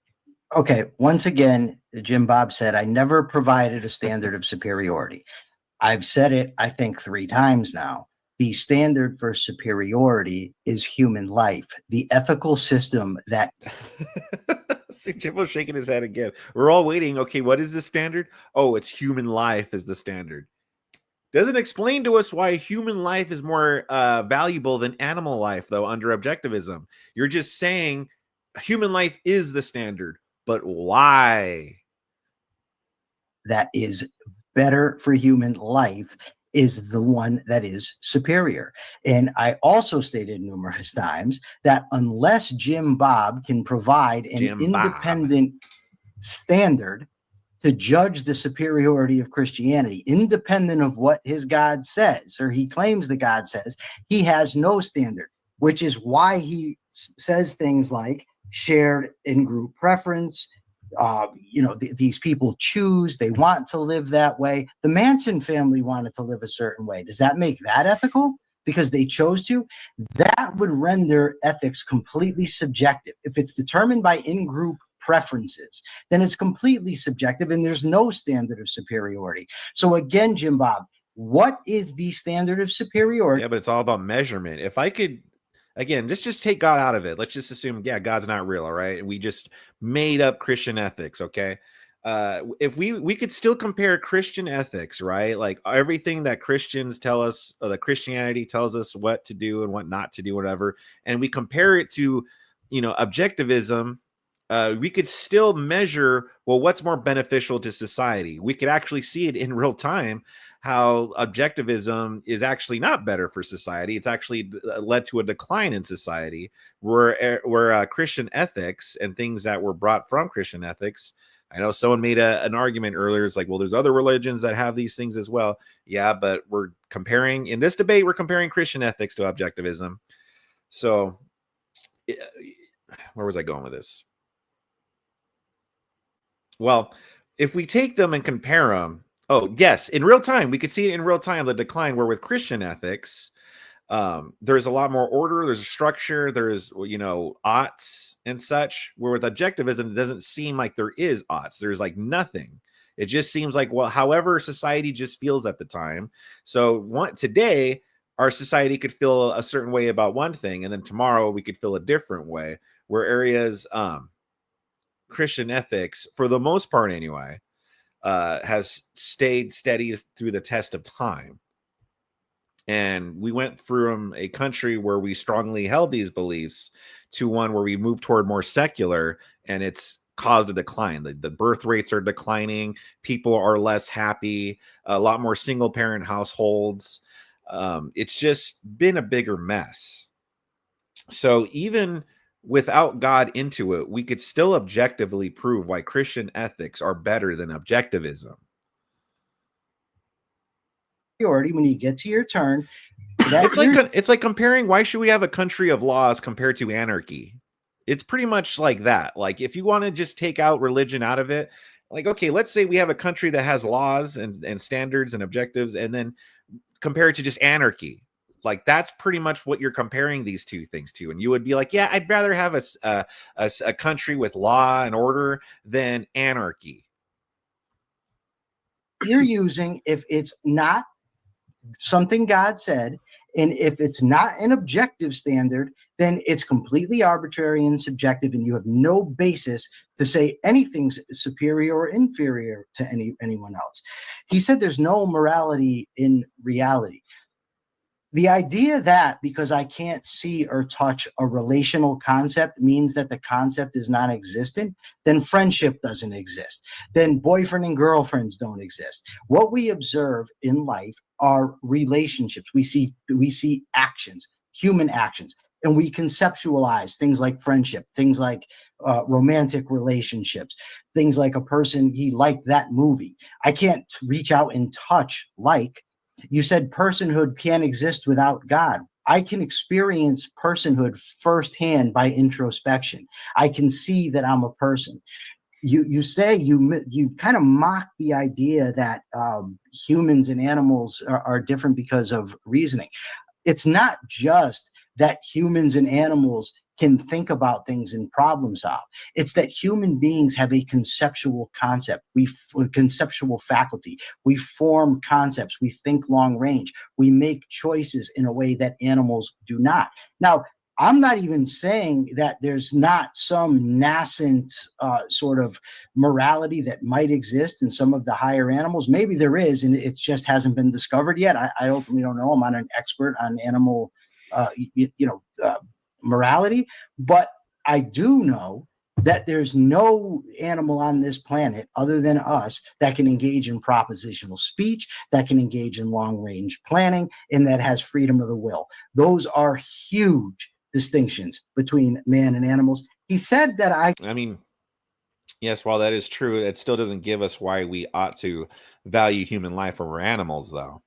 Okay. Once again, Jim Bob said, I never provided a standard of superiority. I've said it, I think, 3 times now. The standard for superiority is human life, the ethical system that... See, Jim was shaking his head again. We're all waiting. Okay, what is the standard? Oh, it's human life is the standard. Doesn't explain to us why human life is more valuable than animal life, though, under objectivism. You're just saying human life is the standard, but why? That is better for human life is the one that is superior. And I also stated numerous times that unless Jim Bob can provide an independent standard to judge the superiority of Christianity, independent of what his God says, or he claims the God says, he has no standard, which is why he says things like shared in-group preference. These people choose, they want to live that way. The Manson family wanted to live a certain way. Does that make that ethical? Because they chose to? That would render ethics completely subjective. If it's determined by in-group preferences, then it's completely subjective and there's no standard of superiority. So again, Jim Bob, what is the standard of superiority? Yeah, but it's all about measurement. If I could, again, just take God out of it. Let's just assume, yeah, God's not real, all right? We just made up Christian ethics, okay? If we could still compare Christian ethics, right? Like everything that Christians tell us, or that Christianity tells us what to do and what not to do, whatever, and we compare it to, objectivism, we could still measure, well, what's more beneficial to society. We could actually see it in real time, how objectivism is actually not better for society. It's actually led to a decline in society, where Christian ethics and things that were brought from Christian ethics. I know someone made an argument earlier. It's like, well, there's other religions that have these things as well. Yeah, but in this debate, we're comparing Christian ethics to objectivism. So where was I going with this? Well, if we take them and compare them, oh, yes, in real time, we could see it in real time, the decline, where with Christian ethics, there's a lot more order, there's a structure, there's, oughts and such, where with objectivism, it doesn't seem like there is oughts. There's like nothing. It just seems like, well, however society just feels at the time. So today, our society could feel a certain way about one thing, and then tomorrow we could feel a different way, where areas, Christian ethics, for the most part anyway, has stayed steady through the test of time. And we went from a country where we strongly held these beliefs to one where we moved toward more secular, and it's caused a decline. The birth rates are declining. People are less happy, a lot more single parent households. It's just been a bigger mess. So even without God into it, we could still objectively prove why Christian ethics are better than objectivism. When you get to your turn, it's like comparing why should we have a country of laws compared to anarchy. It's pretty much like that. Like if you want to just take out religion out of it, like, okay, let's say we have a country that has laws and standards and objectives, and then compare it to just anarchy. Like that's pretty much what you're comparing these two things to. And you would be like, yeah, I'd rather have a country with law and order than anarchy. You're using, if it's not something God said, and if it's not an objective standard, then it's completely arbitrary and subjective, and you have no basis to say anything's superior or inferior to anyone else. He said there's no morality in reality. The idea that because I can't see or touch a relational concept means that the concept is non-existent, then friendship doesn't exist. Then boyfriend and girlfriends don't exist. What we observe in life are relationships. We see actions, human actions, and we conceptualize things like friendship, things like romantic relationships, things like a person, he liked that movie. I can't reach out and touch like. You said personhood can't exist without God. I can experience personhood firsthand by introspection. I can see that I'm a person. You say you kind of mock the idea that humans and animals are different because of reasoning. It's not just that humans and animals can think about things and problem solve. It's that human beings have a conceptual concept. Conceptual faculty. We form concepts. We think long range. We make choices in a way that animals do not. Now, I'm not even saying that there's not some nascent sort of morality that might exist in some of the higher animals. Maybe there is, and it just hasn't been discovered yet. I ultimately don't know. I'm not an expert on animal morality, but I do know that there's no animal on this planet other than us that can engage in propositional speech, that can engage in long-range planning, and that has freedom of the will. Those are huge distinctions between man and animals. He said that I mean, yes, while that is true, it still doesn't give us why we ought to value human life over animals, though.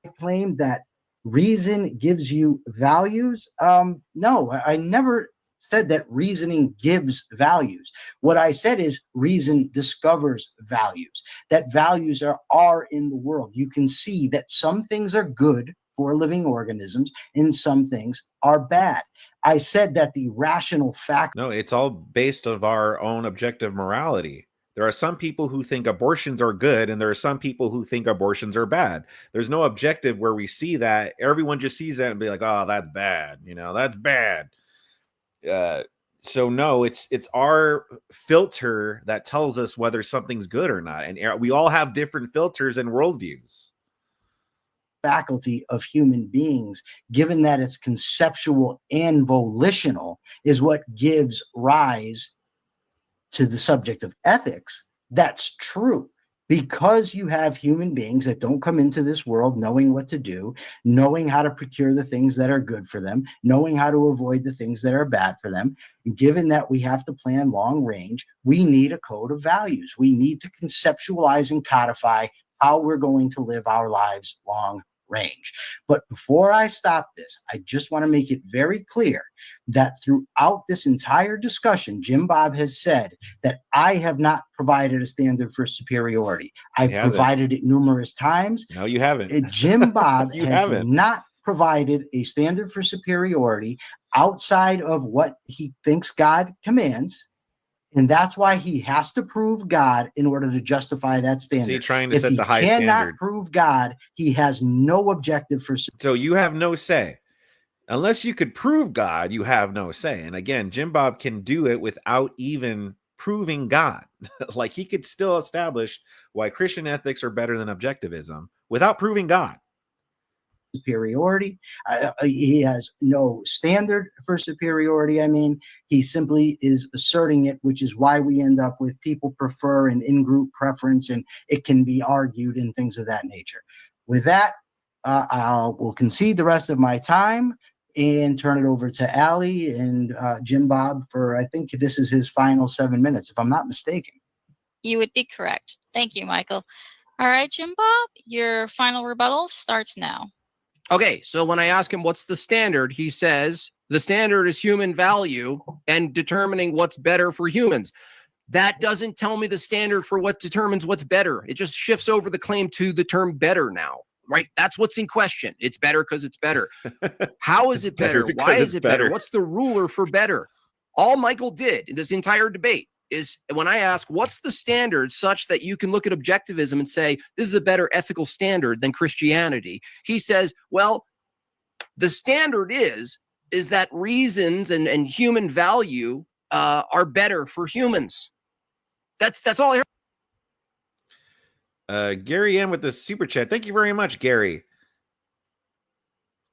I claim that reason gives you values. No, I never said that reasoning gives values. What I said is reason discovers values, that values are in the world. You can see that some things are good for living organisms and some things are bad. I said that the rational fact. No, it's all based on our own objective morality. There are some people who think abortions are good, and there are some people who think abortions are bad. There's no objective where we see that. Everyone just sees that and be like, oh, that's bad. That's bad. So no, it's our filter that tells us whether something's good or not. And we all have different filters and worldviews. Faculty of human beings, given that it's conceptual and volitional, is what gives rise to the subject of ethics. That's true. Because you have human beings that don't come into this world knowing what to do, knowing how to procure the things that are good for them, knowing how to avoid the things that are bad for them. And given that we have to plan long range, we need a code of values. We need to conceptualize and codify how we're going to live our lives long range. But before I stop this, I just want to make it very clear that throughout this entire discussion, Jim Bob has said that I have not provided a standard for superiority. I've provided it numerous times. No, you haven't. Jim Bob has not provided a standard for superiority outside of what he thinks God commands. And that's why he has to prove God in order to justify that standard. Is he trying to set the high standard? If he cannot prove God, he has no objective for. So you have no say. Unless you could prove God, you have no say. And again, Jim Bob can do it without even proving God. Like he could still establish why Christian ethics are better than objectivism without proving God. superiority. He has no standard for superiority. I mean, he simply is asserting it, which is why we end up with people prefer and in-group preference, and it can be argued and things of that nature. With that, I will concede the rest of my time and turn it over to Ali and Jim Bob for, I think this is his final 7 minutes, if I'm not mistaken. You would be correct. Thank you, Michael. All right, Jim Bob, your final rebuttal starts now. Okay, so when I ask him what's the standard, he says the standard is human value and determining what's better for humans. That doesn't tell me the standard for what determines what's better. It just shifts over the claim to the term better now, right? That's what's in question. It's better because it's better. How is it better? Why is it better? What's the ruler for better? All Michael did in this entire debate is when I ask, what's the standard such that you can look at objectivism and say, this is a better ethical standard than Christianity? He says, well, the standard is that reasons and human value are better for humans. That's all I heard. Gary M with the super chat. Thank you very much, Gary.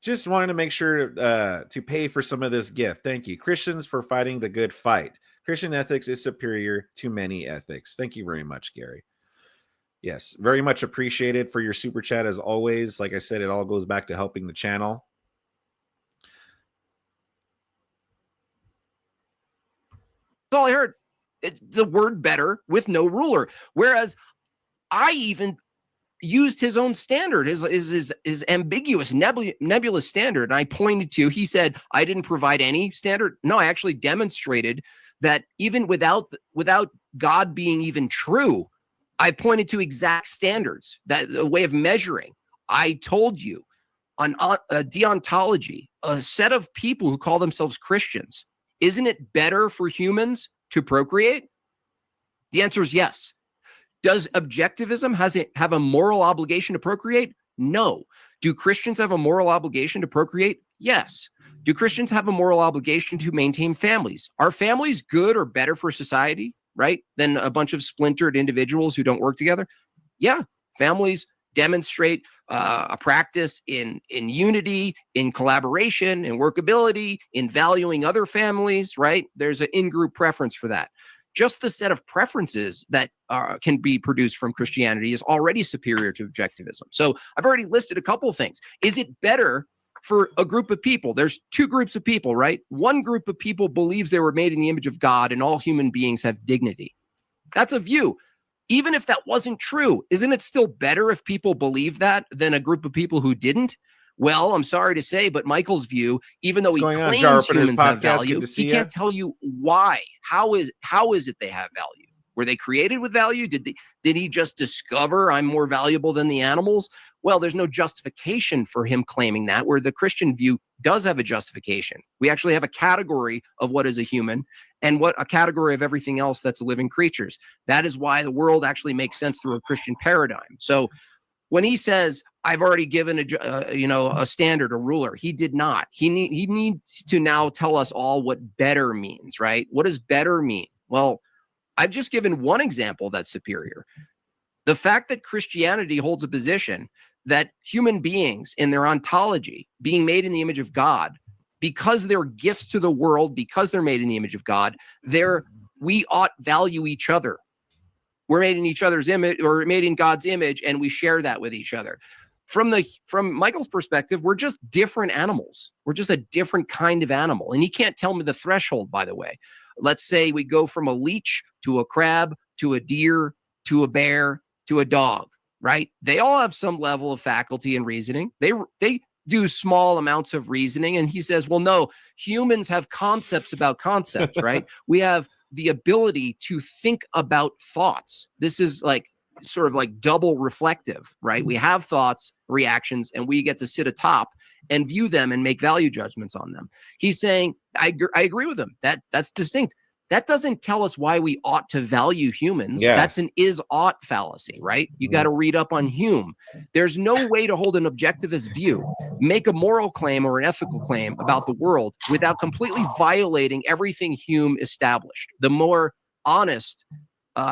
Just wanted to make sure to pay for some of this gift. Thank you. Christians for fighting the good fight. Christian ethics is superior to many ethics. Thank you very much, Gary. Yes, very much appreciated for your super chat as always. Like I said, it all goes back to helping the channel. That's all I heard. The word better with no ruler. Whereas I even used his own standard, his ambiguous, nebulous standard. And I pointed to, he said, I didn't provide any standard. No, I actually demonstrated that even without God being even true, I pointed to exact standards, that a way of measuring. I told you on a deontology, a set of people who call themselves Christians, isn't it better for humans to procreate? The answer is yes. Does objectivism have a moral obligation to procreate? No. Do Christians have a moral obligation to procreate? Yes. Do Christians have a moral obligation to maintain families? Are families good or better for society, right, than a bunch of splintered individuals who don't work together? Yeah. Families demonstrate a practice in unity, in collaboration, in workability, in valuing other families, right? There's an in-group preference for that. Just the set of preferences that can be produced from Christianity is already superior to objectivism. So I've already listed a couple of things. Is it better for a group of people? There's two groups of people, right? One group of people believes they were made in the image of God and all human beings have dignity. That's a view. Even if that wasn't true, isn't it still better if people believe that than a group of people who didn't? Well, I'm sorry to say, but Michael's view, even though he claims humans have value, he can't tell you why. How is it they have value? Were they created with value? Did he just discover I'm more valuable than the animals? Well, there's no justification for him claiming that, where the Christian view does have a justification. We actually have a category of what is a human and what a category of everything else that's living creatures. That is why the world actually makes sense through a Christian paradigm. So when he says, I've already given a standard, a ruler, he did not. He needs to now tell us all what better means, right? What does better mean? Well, I've just given one example that's superior. The fact that Christianity holds a position that human beings in their ontology, being made in the image of God, because they're gifts to the world, because they're made in the image of God, we ought value each other. We're made in each other's image, or made in God's image, and we share that with each other. From Michael's perspective, we're just different animals. We're just a different kind of animal. And he can't tell me the threshold, by the way. Let's say we go from a leech to a crab to a deer to a bear to a dog, right? They all have some level of faculty and reasoning. They do small amounts of reasoning. And he says, well, no, humans have concepts about concepts, right? We have the ability to think about thoughts. This is sort of double reflective, right? We have thoughts, reactions, and we get to sit atop and view them and make value judgments on them. He's saying, I agree with him. That's distinct. That doesn't tell us why we ought to value humans. Yeah. That's an is-ought fallacy, right? You got to read up on Hume. There's no way to hold an objectivist view, make a moral claim or an ethical claim about the world without completely violating everything Hume established. The more honest,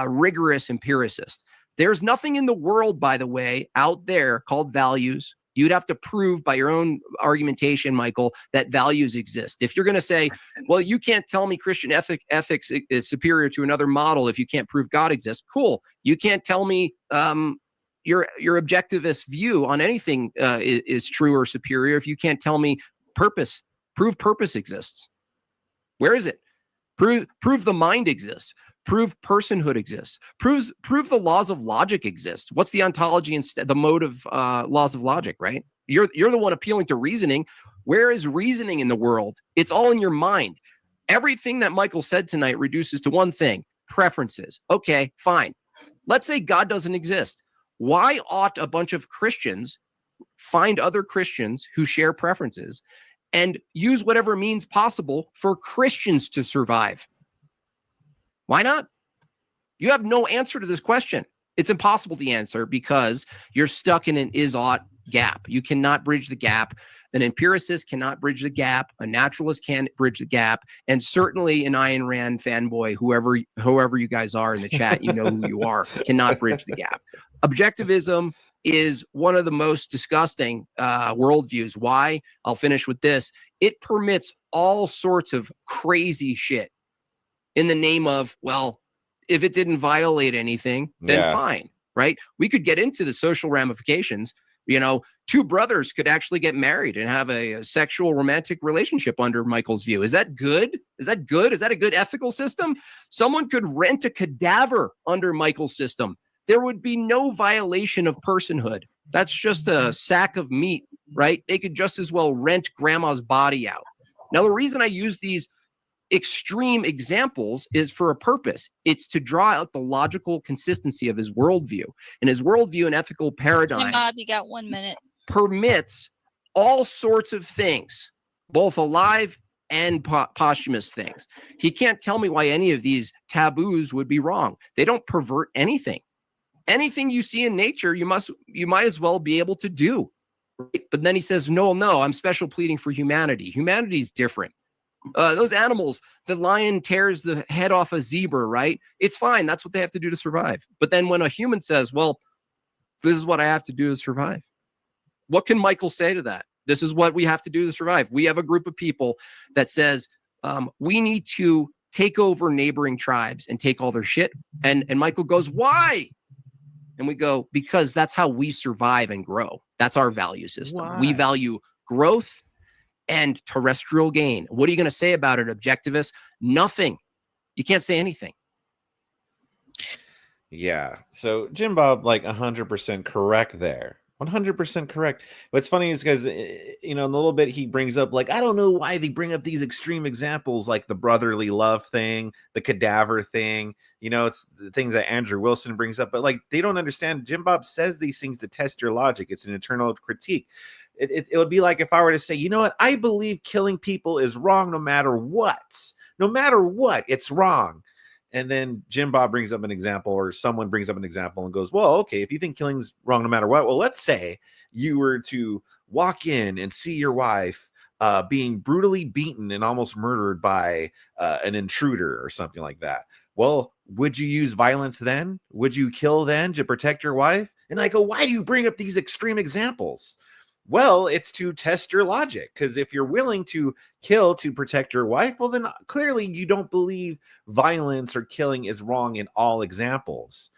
rigorous empiricist. There's nothing in the world, by the way, out there called values, You'd have to prove by your own argumentation, Michael, that values exist. If you're going to say, well, you can't tell me Christian ethics is superior to another model if you can't prove God exists, cool. You can't tell me your objectivist view on anything is true or superior if you can't tell me prove purpose exists. Where is it? Prove the mind exists. Prove personhood exists. Prove the laws of logic exist. What's the ontology and the mode of laws of logic, right? You're the one appealing to reasoning. Where is reasoning in the world? It's all in your mind. Everything that Michael said tonight reduces to one thing: preferences. Okay, fine. Let's say God doesn't exist. Why ought a bunch of Christians find other Christians who share preferences and use whatever means possible for Christians to survive? Why not? You have no answer to this question. It's impossible to answer because you're stuck in an is-ought gap. You cannot bridge the gap. An empiricist cannot bridge the gap. A naturalist can't bridge the gap. And certainly an Ayn Rand fanboy, whoever you guys are in the chat, you know who you are, cannot bridge the gap. Objectivism is one of the most disgusting worldviews. Why? I'll finish with this. It permits all sorts of crazy shit in the name of, well, if it didn't violate anything, then fine, right? We could get into the social ramifications. You know, two brothers could actually get married and have a sexual romantic relationship under Michael's view. Is that good? Is that good? Is that a good ethical system? Someone could rent a cadaver under Michael's system. There would be no violation of personhood. That's just a sack of meat, right? They could just as well rent grandma's body out. Now, the reason I use these extreme examples is for a purpose. It's to draw out the logical consistency of his worldview. And his worldview and ethical paradigm, Bob, you got 1 minute, permits all sorts of things, both alive and posthumous things. He can't tell me why any of these taboos would be wrong. They don't pervert anything. Anything you see in nature, you might as well be able to do. Right? But then he says, no, I'm special pleading for humanity. Humanity's different. Those animals, the lion tears the head off a zebra, right? It's fine. That's what they have to do to survive. But then when a human says, well, this is what I have to do to survive, what can Michael say to that? This is what we have to do to survive. We have a group of people that says we need to take over neighboring tribes and take all their shit. And Michael goes, why? And we go, because that's how we survive and grow. That's our value system. Why? We value growth and terrestrial gain. What are you going to say about it, objectivist? Nothing. You can't say anything. Yeah. So Jim Bob, like 100% correct there. 100% correct. What's funny is because, in a little bit, he brings up, like, I don't know why they bring up these extreme examples, like the brotherly love thing, the cadaver thing, it's the things that Andrew Wilson brings up, but like, they don't understand. Jim Bob says these things to test your logic. It's an internal critique. It would be like if I were to say, you know what? I believe killing people is wrong no matter what. No matter what, it's wrong. And then Jim Bob brings up an example, or someone brings up an example and goes, well, okay, if you think killing's wrong no matter what, well, let's say you were to walk in and see your wife being brutally beaten and almost murdered by an intruder or something like that. Well, would you use violence then? Would you kill then to protect your wife? And I go, why do you bring up these extreme examples? Well, it's to test your logic, because if you're willing to kill to protect your wife, well, then clearly you don't believe violence or killing is wrong in all examples.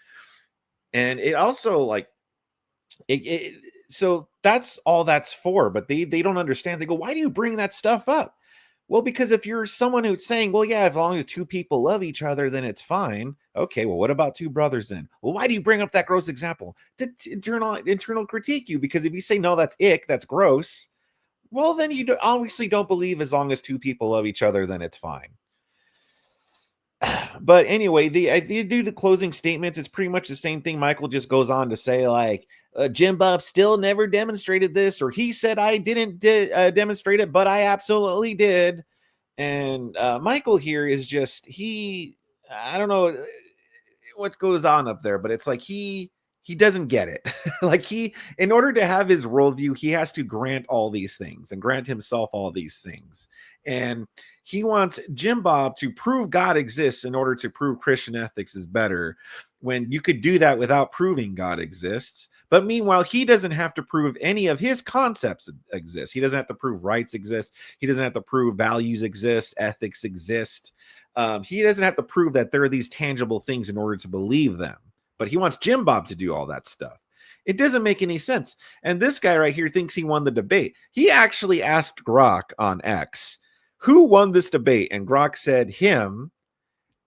And it also, like, so that's all that's for, but they don't understand. They go, why do you bring that stuff up? Well, because if you're someone who's saying, well, yeah, as long as two people love each other, then it's fine. Okay, well, what about two brothers then? Well, why do you bring up that gross example? To internal critique you, because if you say, no, that's ick, that's gross, well, then you obviously don't believe as long as two people love each other, then it's fine. But anyway, they do the closing statements. It's pretty much the same thing. Michael just goes on to say, like, Jim Bob still never demonstrated this, or he said I didn't demonstrate it, but I absolutely did. And Michael here is just, I don't know what goes on up there, but it's like he doesn't get it. Like, in order to have his worldview, he has to grant all these things and grant himself all these things. And he wants Jim Bob to prove God exists in order to prove Christian ethics is better, when you could do that without proving God exists. But meanwhile, he doesn't have to prove any of his concepts exist. He doesn't have to prove rights exist. He doesn't have to prove values exist, ethics exist. He doesn't have to prove that there are these tangible things in order to believe them. But he wants Jim Bob to do all that stuff. It doesn't make any sense. And this guy right here thinks he won the debate. He actually asked Grok on X, who won this debate? And Grok said him.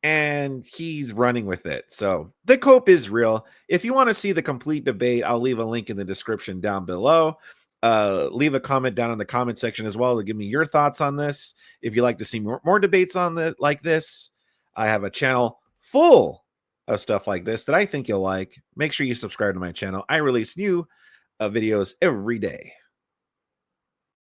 And he's running with it. So the cope is real. If you want to see the complete debate, I'll leave a link in the description down below. Leave a comment down in the comment section as well to give me your thoughts on this. If you'd like to see more debates on like this, I have a channel full of stuff like this that I think you'll like. Make sure you subscribe to my channel. I release new videos every day.